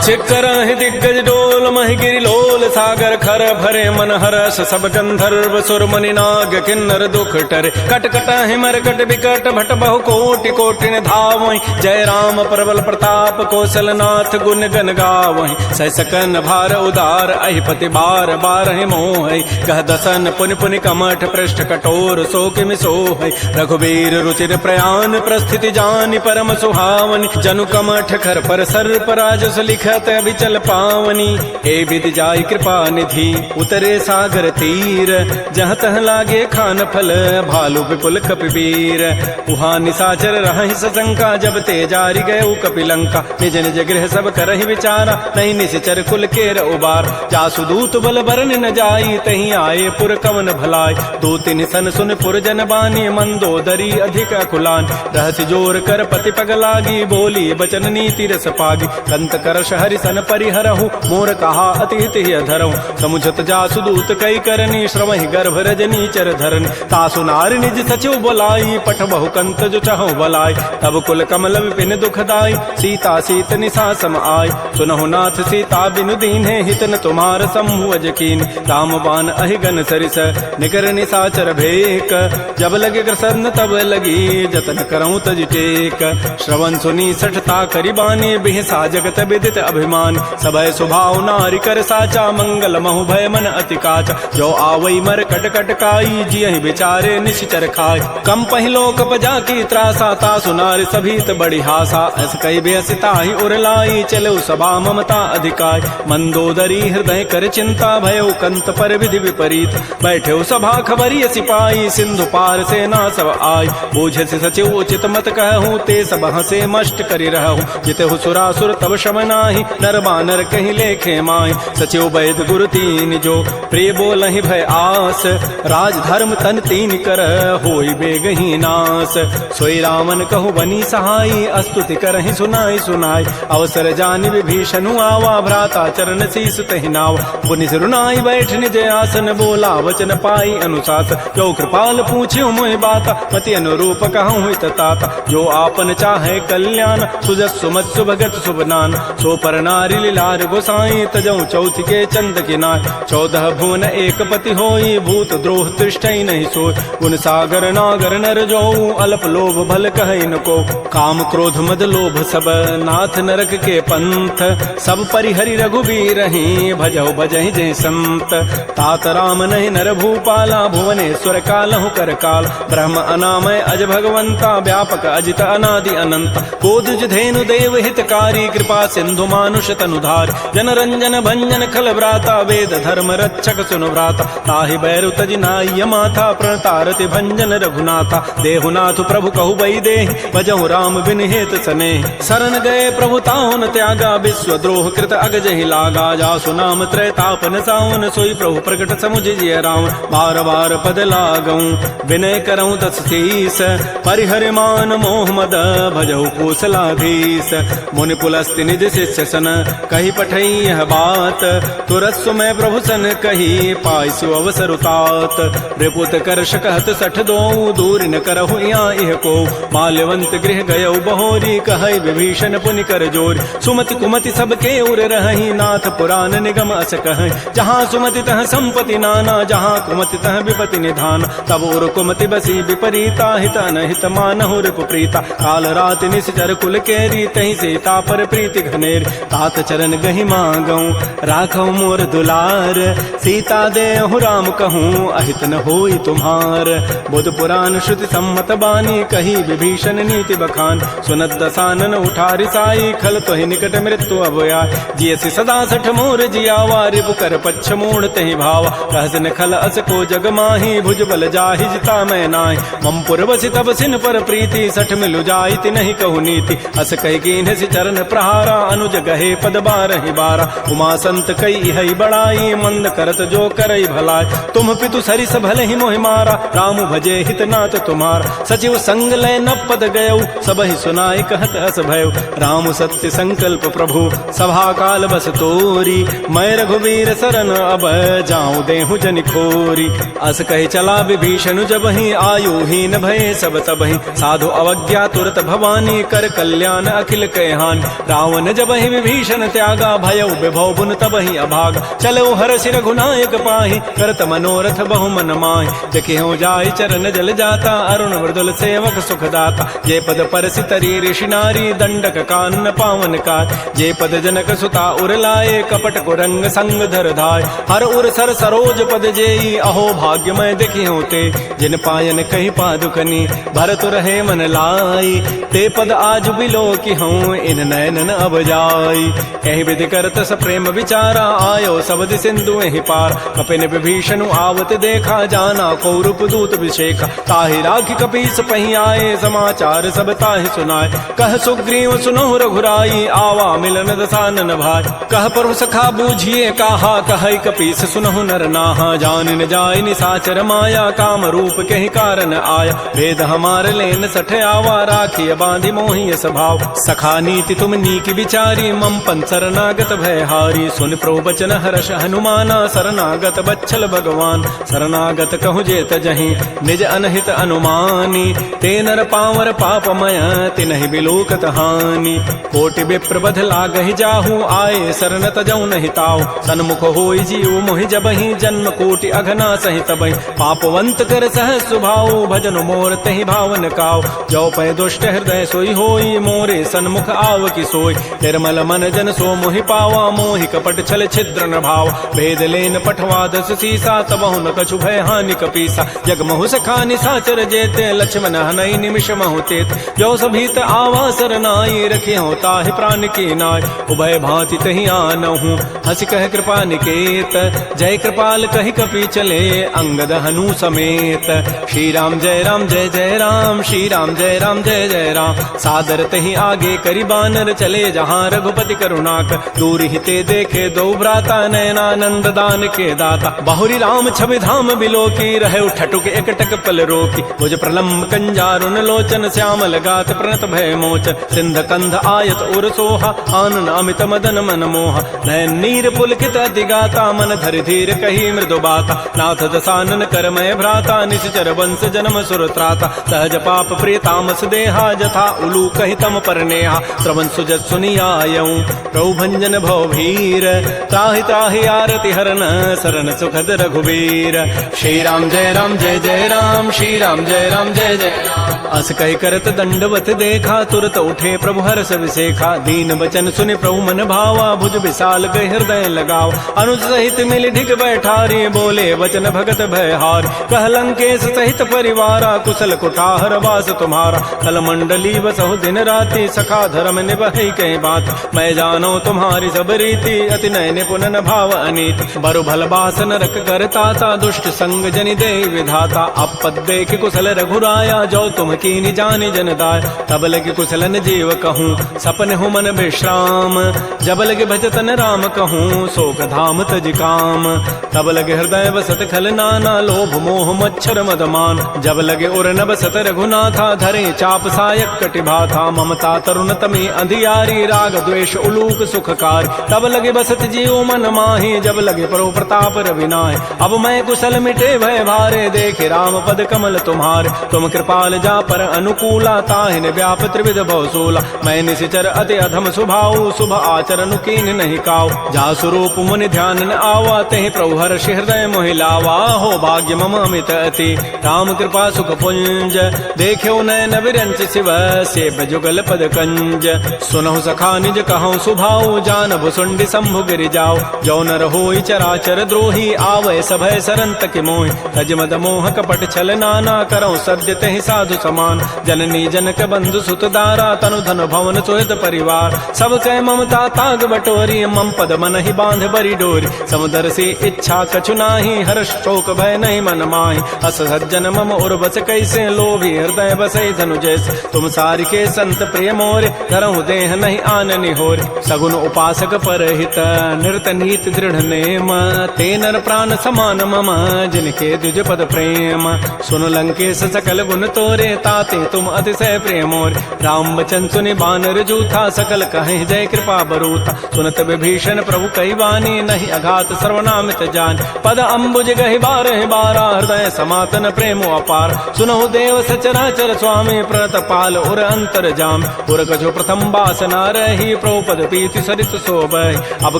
चिक्करहि दिग्गज डोल, महि गिरि लोल सागर खर। भरे मन हरस सब गंधर्व, सुर मुनि नाग किन्नर दुख टरे। कट कटहि मरकट बिकट, भट बहु कोटि कोटिन धावहि। जय राम प्रबल प्रताप, कौशलनाथ गुण गन गावहि। सह सकन भार उदार, अहिपति बार बारहि मोहि। कह दसन पुनि पुनि कमठ, पृष्ठ कठोर सो किमि सोहि। रघुबीर रुचिर प्रयाण, प्रस्थिति जानि परम सुहावनि। जनु कमठ खर पर सर्प, राजस लिख दिखत अभिचल पावनी, ए विधि जाई कृपा निधि उतरे सागर तीर। जहाँ तह लागे खान फल भालू विपुल कपिवीर, उहाँ निशाचर रहि सशंका, जब ते जारी गए कपिलंका। निज निज गृह सब करहि विचारा, नहीं निश्चर कुल केर उबार। जासु दूत बल बरन न जाई, तहीं आए पुर कवन भलाई। दो तीन सन सुन पुर जन बानी, मंदोदरी अधिक अकुलान। रहस्य जोर कर पति पग लागी, बोली बचन नीति रस पागी। कंत करश हरि सन परिहरहु, मोर कहा अति हित धरहु। समुझत जासु दूत कई करनी, श्रवहि गर्भ रजनी चर धरन। तासु नारी निज सचिव बोलाई, पठ बहु कंत जो चाहो बलाई। तब कुल कमल विपिन दुखदाई, सीता सीत निशा सम आय। सुनहु नाथ सीता बिनु दीन्हे, हित न तुम्हार समूह अजकीन। राम बाण अहिगन सरिस, निकर निशाचर भेक। जब लगे ग्रसन तब लगी, जतन करऊं तज टेक। श्रवण सुनी सठता करिबानी, बिहसा जगत विदित अभिमान। सबय स्वभाव नारी कर साचा, मंगल महु भय मन अति काचा। जो आवई मर कट कट काई, जियहि बिचारे निश्चर खाय। कम पहिलो कपजा की त्रासा, तासु नारी सभीत बड़ी हासा। अस कई बेसिता ही उरलाई, चलो सभा ममता अधिकाय। मंदोदरी हृदय कर चिंता, भयो कंत पर विधि विपरीत। बैठे सभा खबरी सिपाही, सिंधु पार सेना सब आय। बूझे से सचिव उचित मत कहूँ, ते सब हसे मष्ट करि रहूँ। जितहु सुरासुर तब शम नाही, नर बानर कहीं लेखे माय। सचिव वैद गुरु तीन जो, प्रिय बोलहि भय आस। राज धर्म तन तीन कर, होई बेगहि नास। सोई रामन कहु बनी सहाई, अस्तुति करहि सुनाई सुनाई। अवसर जानि विभीषणु आवा, भ्राता चरण शीस तहि नाव। पुनि सिरुनाई बैठ निज आसन, बोला वचन पाई अनुशासन। जो कृपाल पूछ्यो मोहि बाता, मति अनुरूप कहूँ हित ताता। जो आपन चाहे कल्याण, सुजस सुमत सुभगत सुबनान। सो पर नारी लीलार गोसाई, तजऊ चौथ के चंद किनाय। 14 भुवन एक पति होई, भूत द्रोह तृष्टै नहीं सोय। गुण सागर नागर नर जो, अल्प लोभ भल कहै न को। काम क्रोध मद लोभ सब, नाथ नरक के पंथ। सब परिहरि रघुबीर ही, भजहु भजहि जय संत। तात राम नहीं नर भूपाला, भुवनेश्वर कालहु कर काल। ब्रह्म अनामय अज भगवंता, व्यापक अजित अनादि अनंत। कोदुज धेनु देव हितकारी, कृपा सिंधु मानुष तनुधार। जन रंजन भंजन खल व्राता, वेद धर्म रक्षक सुनु व्राता। ताहि बैरु तजि नाय माथा, प्रणतारति भंजन रघुनाथा। देहुनाथ प्रभु कहु बई देहि, भजहु राम बिन हेत स्नेह। शरण गए प्रभु ताहुन त्यागा, विश्व द्रोह कृत अगजहि लागा। जासु नाम त्रैतापन सावन, सोई प्रभु प्रकट समुझ जिय राम। बार बार पद लागऊं, विनय करऊं दस शीस। परिहर मान मोह मद, भजहु कौशलाधीश। मुनि पुलस्ति निज शिष्य सन, कही पठई यह बात। तुरत सुमय प्रभु सन कही, पाइसु अवसर उतात। रिपुत करश कहत सठ दो, दूर न करहु यहाँ इह को। माल्यवंत गृह गयौ बहोरी, कहै विभीषण पुनि कर जोर। सुमति कुमति सबके उर रहहि, नाथ पुराण निगम अस कहै। जहाँ सुमति तह संपत्ति नाना, जहाँ कुमति तह विपति निधान। तब उर कुमति बसी विपरीता, हित अनहित मानहु रिपु प्रीता। काल रात निश्चर कुल केरी, तहि सीता पर प्रीति घनेर। तात चरण गहि मांगऊं, राखऊ मोर दुलार। सीता देहु राम कहूँ, अहित न होई तुम्हार। बुध पुराण श्रुति सम्मत बानी, कही विभीषण नीति बखान। सुनत दसानन उठारि साई, खल तोहि निकट मृत्यु अभया। जियसि सदा सठ मोर जियावा, रिपु कर पच्छ मोड़ तहि भावा। रहस न खल अस को जग माही, भुज बल जाहि जिता मैं नाहि। मम पुर बसि तब सिन पर प्रीति, सठ मिलु जाइत नहीं कहु नीति। अस कहि कीन्ह सि चरण प्रहारा, अनुज गहे पद बारहि बारा। उमा संत कई हई बड़ाई, मंद करत जो करई भलाई। तुम पितु सरिस भले ही मोहि मारा, राम भजे हित नाथ तुम्हार। सचिव संग लय न पद गयौ, सबहि सुनाई कहत अस भयउ। राम सत्य संकल्प प्रभु, सभा काल बस तोरी। मैं रघुवीर शरण अब, जाऊं देहु जनि खोरी। अस कहि चला विभीषण जबहि, आयुहीन भये सब तबहि। साधु अवज्ञा तुरत भवानी, कर कल्याण अखिल कहान। रावण जबहि विभीषण त्यागा, भयउ विभव बुन तबहि अभाग। चलो हरषि रघुनायक पाहि, करत मनोरथ बहु मन माहि। देखियो जाय चरण जल जाता, अरुण मृदुल सेवक सुखदाता। जे पद परसि तरी ऋषि नारी, दंडक कानन पावन कार। जे पद जनक सुता उर लाए, कपट कुरंग संग धर धाय। हर उर सर सरोज पद जेई, अहो भाग्य मैं देखियो ते। जिन पायन कही पादुकनी, भरत रहे मन लाई। ते पद आज बिलो की हूँ, इन नैनन अब जाई। भाई। यही विधि करत स प्रेम विचारा, आयो सब सिंधु ही पार। कपिन विभीषण आवत देखा, जाना को रूप दूत विशेखा। ताहि राखी कपीस पही आए, समाचार सब ताहि सुनाए। कह सुग्रीव सुनो रघुराई, आवा मिलन दसानन भाई। कह प्रभु सखा बूझिए कहा, कह कपीस सुनहु नर नाहा। जान न जाय निसाचर माया, काम रूप के ही कारण आया। वेद हमार लेन सठ आवा, राखी बांधि मोहि स्वभाव। सखा नीति तुम नीकी विचारी, मम पन शरणागत भयहारी। सुन प्रभु बचन हर्ष हनुमाना, शरणागत बच्छल भगवान। शरणागत कहु जेत जहीं, निज अनहित अनुमानी। ते नर पावर पापमय, तिनहि बिलोकत हानि। कोटि विप्र बध लागहि जाहू, आए शरण तजौ नहीं ताऊ। सन्मुख होई जीव मोहि जबहि, जन्म कोटि अघना सहित बहि। पापवंत कर सहज सुभाऊ, भजन मोर तहि भावन काऊ। जो पै दुष्ट हृदय सोई होई, मोरे सन्मुख आव की सोई। निर्मल मन जन सो मोहि पावा, मोहि कपट छल छिद्र न भाव। भेद लेन पठवा दस सीसा, तबहु न कछु भय हानि कपीसा। जग महु सखा निसाचर जेते, लक्ष्मण हनई निमिष महु तेत। जो सभीत आवा सरनाई, रखे हो ताहि प्राण की नाय। उभय भांति तहि आनहु, हंस कह कृपा निकेत। जय कृपाल कहि कपि चले, अंगद हनु समेत। श्री राम जय राम जय जय राम, श्री राम जय राम जय जय राम। सादर तहि आगे करि बानर, चले जहाँ रघुपति करुणाकर। दूर हिते देखे दो भ्राता, नयनानंद दान के दाता। बाहुरी राम छवि धाम बिलोकी, रहे ठटुक एकटक पल रोकी। भुज प्रलम्ब कंजारुन लोचन, श्यामल गात प्रणत भय मोचन। सिंध कंध आयत उर सोहा, आनन अमित मदन मन मोहा। नयन नीर पुलकित अतिगाता, मन धरि धीर कही मृदु बाता। नाथ दसानन करमय भ्राता, निश्चर वंश जन्म सुर त्राता। सहज पाप प्रिय तामस देहा, जथा उलू कहि तम पर नेहा। श्रवण सुजत सुनियायऊं, प्रभु भंजन भव भीर। त्राहि त्राहि आरति हरन, शरण सुखद रघुवीर। श्री राम जय राम जय जय राम, श्री राम जय राम जय जय राम। अस कहि करत दंडवत देखा, तुरत उठे प्रभु हर्ष विसेखा। दीन बचन सुनि प्रभु मन भावा, भुज विशाल गहि हृदय लगाव। अनुज सहित मिल ढिग बैठारी, बोले वचन भगत भयहार। कह लंकेश सहित परिवारा, कुशल कुठार वास तुम्हारा। कल मंडली बसहु दिन राति, सखा धर्म निभहि कहीं बात। मैं जानो तुम्हारी सब रीति, अति नय निपुण न भाव अनीति। बरु भल बासन रख करताता, दुष्ट संग जनि दे विधाता। अपद देख कुशल रघुराया, जो तुम कीनि जानि जन दाय। तब लगे कुशलन जीव कहूँ, सपन हो मन विश्राम। जब लगे भजतन राम कहूँ, शोक धाम तज काम। तब लगे हृदय बसत खल नाना, लोभ मोह मच्छर मदमान। जब लगे उर न बसत रघुनाथा, धरे चाप सायक कटिभाथा। ममता तरुण तमी अंधियारी, राग द्वेष उलूक सुखकारी। तब लगे बसत जीव मन माही, जब लगे परो प्रताप रविनाय। अब मैं कुशल मिटे भय भारे, देखे राम पद कमल तुम्हारे। तुम कृपाल जा पर अनुकूला, ताहिन व्याप त्रिविध भवसूला। मैं निशिचर अति अधम स्वभाव, शुभ आचरण कीन नहीं काव। जा स्वरूप मुनि ध्यान न आवा, तहि प्रभु हर्ष हृदय मोहि लावा। हो भाग्य मम अमित अति, राम कृपा सुख पुंज। देख्यो नयन विरंच शिव, सेव जुगल पद कंज। सुनहु सखा निज कहूँ सुभाव, जान भुसुंडी शंभु गिरि जाओ। जो नर होई चराचर द्रोही, आवै सभय सरन तकि मोहि। तज मद मोह कपट छल नाना, करऊँ सद्य तहि साधु समान। जननी जनक बंधु सुत दारा, तनु धन भवन सुहित परिवार। सब कह ममता ताग बटोरी, मम पद मन ही बांध बरी डोरी। समुदर से इच्छा कछु नाही, हर्ष शोक भय नहीं मन माही। अस सज्जन मम उर बस कैसे, लोभी हृदय बसै धनु जैसे। तुम सारि के संत प्रिय मोरे, धरहु देह नहीं आननि होरे। सगुन उपासक परहित, निरत नीति दृढ़ नेम। ते नर प्राण समान मम, जिनके द्विज पद प्रेम। सुन लंकेश सकल गुण तोरे, ताते तुम अतिशय प्रिय मोरे। राम वचन सुनि बानर जूथा, सकल कहे जय कृपा बरूथा। सुनत विभीषण प्रभु कई वाणी, नहीं अघात सर्वनामित जान। पद अम्बुज गहि बारहि बारा, हृदय समातन प्रेम अपार। सुनहु देव सचराचर स्वामी, प्रणत पाल उर अंतर जाम। उर कछो प्रथम बासना रही, प्रभु पद पीति सरित शोभहि। अब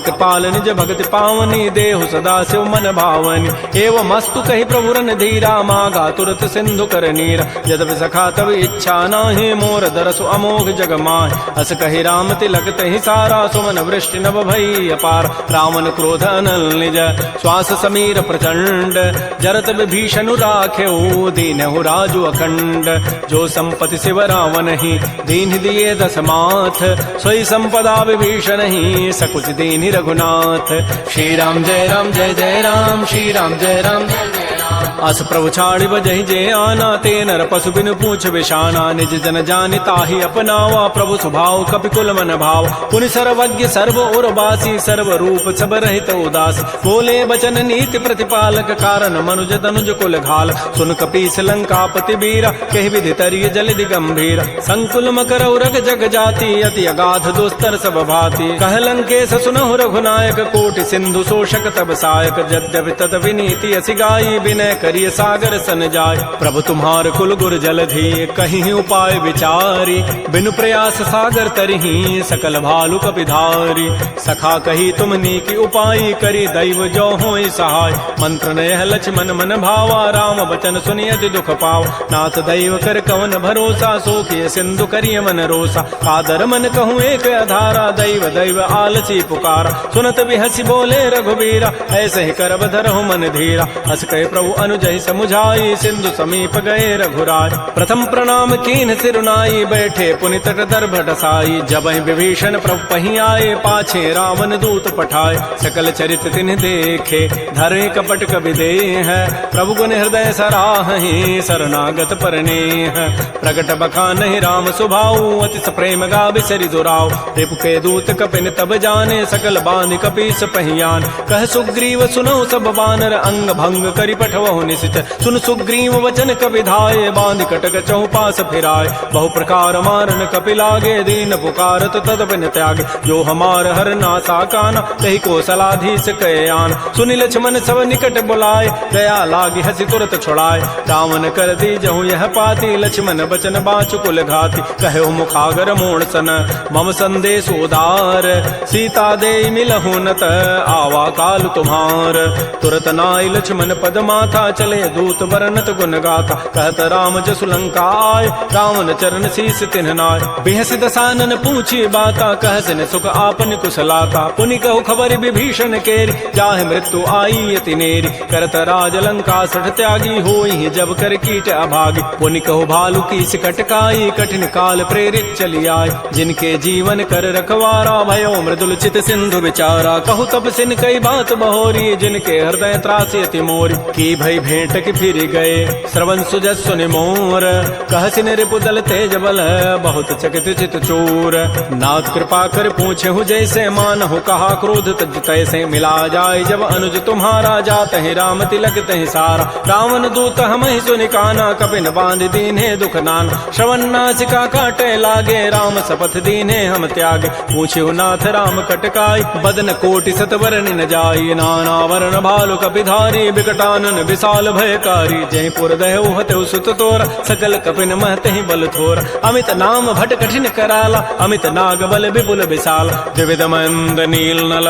कृपाल निज भगति पावनी, देहु सदा शिव मन भावनी। एवं मस्तु कहि प्रभु रन धीरा, मागा तुरत सिंधु कर नीरा। यद्यपि सखा तब इच्छा नाही, मोर दरसु अमोघ जग माहि। अस कहि राम तिलक तहि सारा, सुमन वृष्टि नभ भई अपार। रावण क्रोध अनल निज, श्वास समीर प्रचंड। जरत विभीषणु राखेऊ, दीनहु राजु अखंड। जो संपत्ति शिव रावण ही, दीन दिए दस माथ। सोई संपत्ति संपदा विभीषण ही सकुच दीनि रघुनाथ। श्री राम जय राम श्री राम जय राम जय राम। अस प्रभु छाड़ि बजहि जे आना, ते नर पशु बिनु पूछ बिशाना। निज जन जानि ताहि अपनावा, प्रभु स्वभाव कपिकुल मन भाव। पुनि सर्वज्ञ सर्व उर्वासी, सर्व रूप सब रहित उदासी। बोले बचन नीति प्रतिपालक, कारण मनुज तनुज कुल घाल। सुन कपीस लंकापति वीरा, कहि विधि तरिय जलधि गंभीर। संकुल मकर उरग जग जाति, अति अगाध दुस्तर सब भाति। कह लंकेश सुनहु रघुनायक, कोटि सिंधु शोषक तब सायक। यद्यपि तत विनीति असि गाई, विनय करिय सागर सन जाय। प्रभु तुम्हार कुल गुर जलधि, कहीं उपाय विचारी। बिनु प्रयास सागर तरही, सकल भालु कपिधारी। सखा कही तुम नीकी उपाय, करी दैव जो होई सहाय। मंत्र नयह लक्ष्मण मन भावा, राम बचन सुनियति दुख पाव। नाथ दैव कर कवन भरोसा, सोखिय सिंधु करिय मन रोसा। कादर मन कहूँ एक अधारा, दैव दैव आलसी पुकारा। सुनत बिहसी बोले रघुबीरा, ऐसे ही करब धरहु मन धीरा। हस कहे प्रभु अनुजहि समुझाई, सिंधु समीप गए रघुराय। प्रथम प्रणाम कीन्ह सिरुनाई, बैठे पुनि तट दर्भ डसाई। जबहि विभीषण प्रभु पहीं आए, पाछे रावण दूत पठाए। सकल चरित तिन्ह देखे, धरे कपट कवि देह। प्रभु गुण हृदय सराहि, शरणागत परनेह। प्रगट बखानहि राम सुभाऊ, अतिस प्रेम गावि सरि दुराऊ। रिपु के दूत कपिन तब जाने, सकल बांधि कपीस पहियान। कह सुग्रीव सुनौ सब बानर, अंग भंग करि पठवहु निशिचर। सुन सुग्रीव वचन कपि धाये, बांधि कटक चहुपास फिराय। बहु प्रकार मारन कपि लागे, दीन पुकारत तद बिन त्यागे। जो हमार हर नासा काना, तहि को सलाधीस कहे आन। सुनि लक्ष्मण सब निकट बुलाए, दया लागी हसी तुरत छुड़ाए। रावण कर दी जहु यह पाती, लक्ष्मण बचन बाँचु कुल घाती। कहो मुखागर मोण सन, मम संदेश उदार। सीता दे मिलहु नत, आवा काल तुम्हार। तुरत नाई लक्ष्मण पद माथा, चले दूत बरनत गुण गाथा। कहत राम जसु लंका आय, रावण चरण शीस तिन्ह नाय। बिहस दसानन पूछी बाता, कहसिन सुख आपन कुशलाता। पुनि कहु खबर विभीषण केरी, जाहि मृत्यु आई अति नेरी। करत राज लंका सठ त्यागी, होई जब कर कीट अभागी। पुनि कहु भालु की सिकटकाई, कठिन काल प्रेरित चली आय। जिनके जीवन कर रखवारा, भयो मृदुल चित सिंधु विचारा। कहु तब सिन कई बात बहोरी, जिनके हृदय त्रासी अति मोरी। की भई भेंट की फिर गए, श्रवण सुजस सुनि मोर। कहसिन रिपु दल तेज बल, बहुत चकित चित चोर। नाथ कृपा कर पूछे हु जैसे, मानहु कहा क्रोध तज तैसे। मिला जाय जब अनुज तुम्हारा, जात है राम तिलक तहि सारा। रावण दूत हमहि सुनि काना, कपिन बांध दीन्हे दुख नाना। श्रवण नासिका काटे लागे, राम शपथ दीन्हे हम त्यागे। पूछ्यु नाथ राम कटकाई, बदन कोटि सत वरनि न जाई। नाना वरण भालु कपिधारी, विकटानन विशाल भयकारी। जय पुर दहु हतउ सुत तोरा, सकल कपिन महतहि बल थोरा। अमित नाम भट कठिन कराला, अमित नाग बल विपुल विशाल। द्विविध मंद नील नल,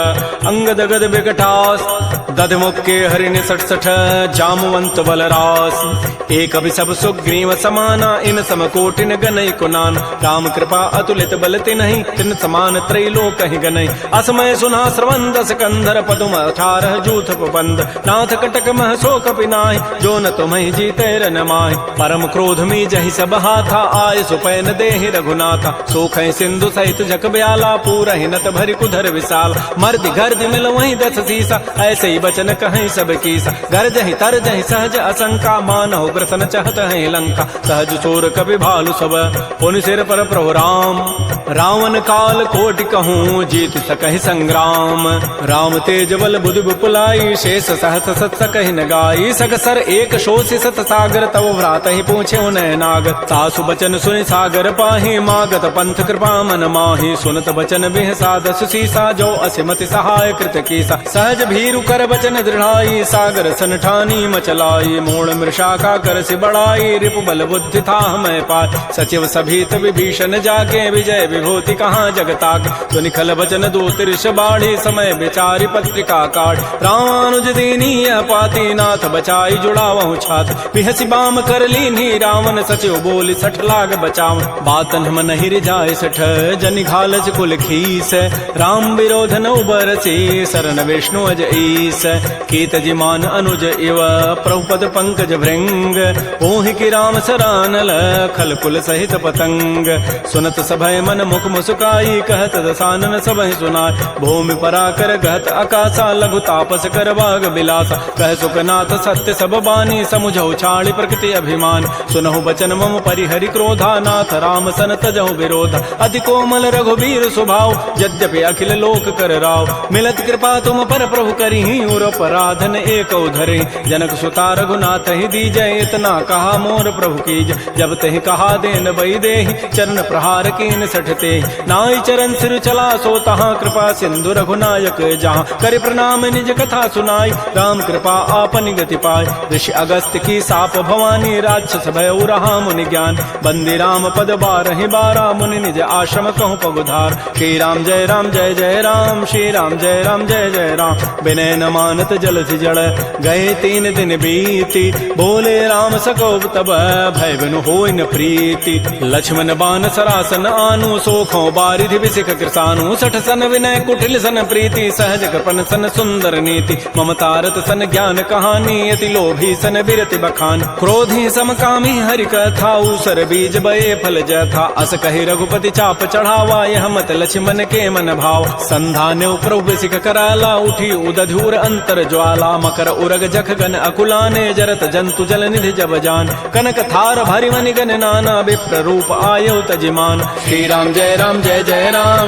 अंगद गद विकटास। दध मुक्के हरिण सठ सठ, जामवंत बलरास। एक अभि सब सुग्रीव समाना, इन सम कोटिन गनई कुनान। राम कृपा अतुलित बल तिन्हि, तिन समान त्रैलोक कहि गनई। असमय सुना श्रवण दस कंधर, पदुम 18 जूथ बंद। नाथ कटक मह सो कपि नाहि, जो न तुम्हि जीते रन माहि। परम क्रोध मी जहि सब हाथा, आय सुपैन देहि रघुनाथा। सोखै सिंधु सहित जग ब्याला, पूरहि नत भरि कुधर विशाल। मर्दि गर्दि मिल वहीं 10 सीसा, ऐसे ही बचन कहीं सब कीसा। गरजहि तरजहि सहज असंका, मानहु ग्रसन चहत है लंका। सहज चोर कपि भालु सब, पुनि सिर पर प्रभु राम। रावण काल कोटि कहूँ, जीत सकहि संग्राम। राम तेज बल बुद्धि विपुलाई, शेष सहत सत सकहि न गाई। सकसर एक शोषि सत सागर, तब भ्रात ही पूछे उन्हें नाग। सासु बचन सुनि सागर पाहि, मागत पंथ कृपा मन माहि। सुनत बचन बिहसा 10 सीसा, जो असिमति सहाय कृत कीसा। सहज भीरु कर बचन दृढ़ाई, सागर सन ठानी मचलाई। मोड़ मृषा का कर सि बढ़ाई, रिपु बल बुद्धि था मैं पाय। सचिव सभीत विभीषण जाके, विजय विभूति कहाँ जगताक। तो निखल बचन दूत ऋष बाढ़ी, समय विचारी पत्रिका काढ़। रामानुज दीनी पाती, नाथ नाथ बचाई जुड़ावहु छात बिहसी बाम कर लीनी रावण सचिव बोली सठ लाग बचाव बातन हम नहीं रिजाए सठ जनि घालस कुल खीस राम विरोध न उबरसी शरण विष्णु अज ईस कीत जिमान अनुज इव प्रभुपद पंकज भृंग ओहि की राम सरानल खल कुल सहित पतंग सुनत सभय मन मुख मुस्काई कहत दसानन सबहि सुनाय भूमि पराकर गहत आकाशा लघु तापस कर बाग बिलासा कह सुखनाथ सत्य सब बानी समुझौ छाड़ी प्रकृति अभिमान सुनहु बचन मम परिहरि क्रोधा नाथ राम सन तजहु विरोध अति कोमल रघुबीर स्वभाव यद्यपि अखिल लोक कर राव मिलत कृपा तुम पर प्रभु करिहि और अपराधन एक धरे जनक सुता रघुनाथ ही दीजय इतना कहा मोर प्रभु कीज जब तहि कहा देन बई देहि चरण प्रहार कीन सठते नाई चरण सिर चला सो तहाँ कृपा सिंधु रघुनायक जहाँ कर प्रणाम निज कथा सुनाई राम कृपा आपन गति पाय ऋषि अगस्त की साप भवानी राक्षस भय रहा मुनि ज्ञान बंदी राम पद बारहि बारा मुनि निज आश्रम कहूँ पगुधार श्री राम जय राम श्री राम जय जय राम विनय न मानत जलधि जड़ गए 3 दिन बीती बोले राम सकोब तब भय बिनु होय न प्रीति लक्ष्मण बान सरासन आनु सोखों बारिधि विसिख कृसानु सठ सन विनय कुटिल सन प्रीति सहज कृपन सन सुंदर नीति ममतारत सन ज्ञान कहानी अति लोभी सन विरति बखान क्रोधी समकामी हरि कथा उसर बीज बये फल जथा अस कहि रघुपति चाप चढ़ावा यह मत लक्ष्मण के मन भाव संधान प्रभु सिख कराला उठी उदधूर अंतर ज्वाला मकर उरग जख गन अकुलाने जरत जंतु जल निधि जब जान कनक थार भरि मनि गन नाना विप्र रूप आयो तजिमान श्री राम जय राम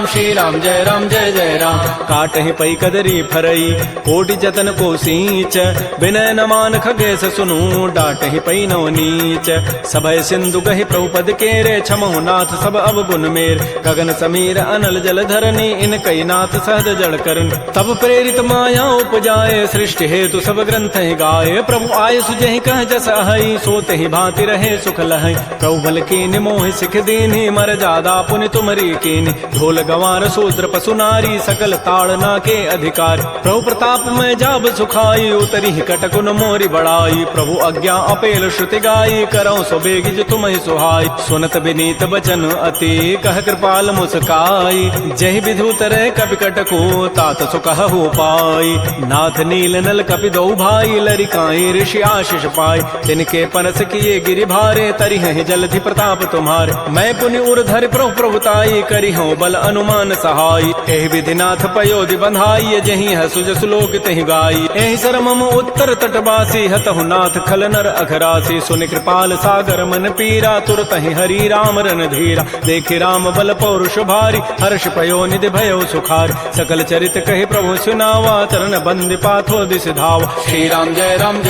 श्री राम जय जय राम काटहि पई कदरी फरई कोटि जतन को सींच विनय न मान खगेश सुनु डाटहि पई नव नीच सभय सिंधु गहि प्रभुपद केरे छमहु नाथ सब अवगुण मेर गगन समीर अनल जल धरनी इन कई नाथ सहज जड़ करन तब प्रेरित माया उपजाए सृष्टि हेतु सब ग्रंथ ही गाये प्रभु आय सुजहि कह जस अहै सोते ही भांति रहे सुख लहै प्रभु बल कीन मोहि सिख दीन्हि मर जादा पुनि तुमरी कीन ढोल गंवार शूद्र पशु नारी सकल ताड़ना के अधिकार प्रभु प्रताप में जाब सुखाई उतरी कटकुन मोरी बड़ाई प्रभु आज्ञा अपेल श्रुति गाई करौ सो बेगिज तुमहि सुहाई सुनत विनीत बचन अति कह कृपाल मुस्काई जहि विधु तरह कपि कटको तात सुकहु पाई नाथ नील नल कपि दो भाई लरिकाई ऋषि आशीष पाई तिनके परस किए गिरि भारे तरिहि जलधि प्रताप तुम्हारे मैं पुनि उर्धर प्रभुताई करिहु बल अनुमान सहाय एहि विधि नाथ पयोधि बंधाई जहि हसुज श्लोक तहि गाई एहि सरमम उत्तर तटवासी हतहु नाथ खल नर अघरासी सुनि कृपाल सागर मन पीरा तुरत ही हरि राम रन धीरा देखि राम बल पौरुष भारी हर्ष पयो निधि भयो सुखार सकल चरित कहि प्रभु सुनावा चरण बंद पाथो दिस धावा श्री राम जय राम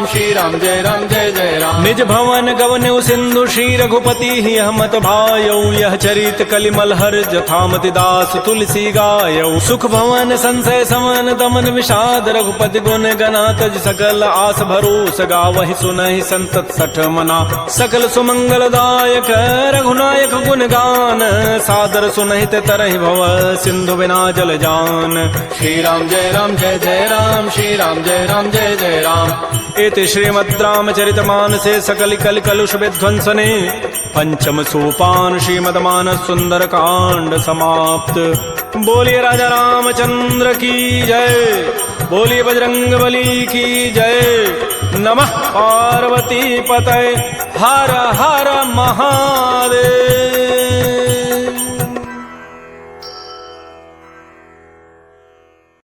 श्री राम जय जय राम निज भवन गवन सिंधु श्री रघुपति ही हमत भायौ यह चरित कलिमल हर जथामति दास तुलसी गायौ सुख भवन संशय समन दमन विषाद रघुपति गुण गना तज सकल आस भरोस गावहि सुनहि संतत सठ मना सकल सुमंगल दायक रघुनायक गुण गान सादर सुनहित तरहि भव सिंधु बिना जल जान श्री राम जय राम श्री राम जय जय राम इति श्रीमद् रामचरित मानसे सकल कल कलुष विध्वंसने पंचम सोपान श्रीमद् मानस सुंदर कांड समाप्त। बोलिए राजा रामचंद्र की जय, बोलिए बजरंग बली की जय। नमः पार्वती पतये, हर हर महादेव।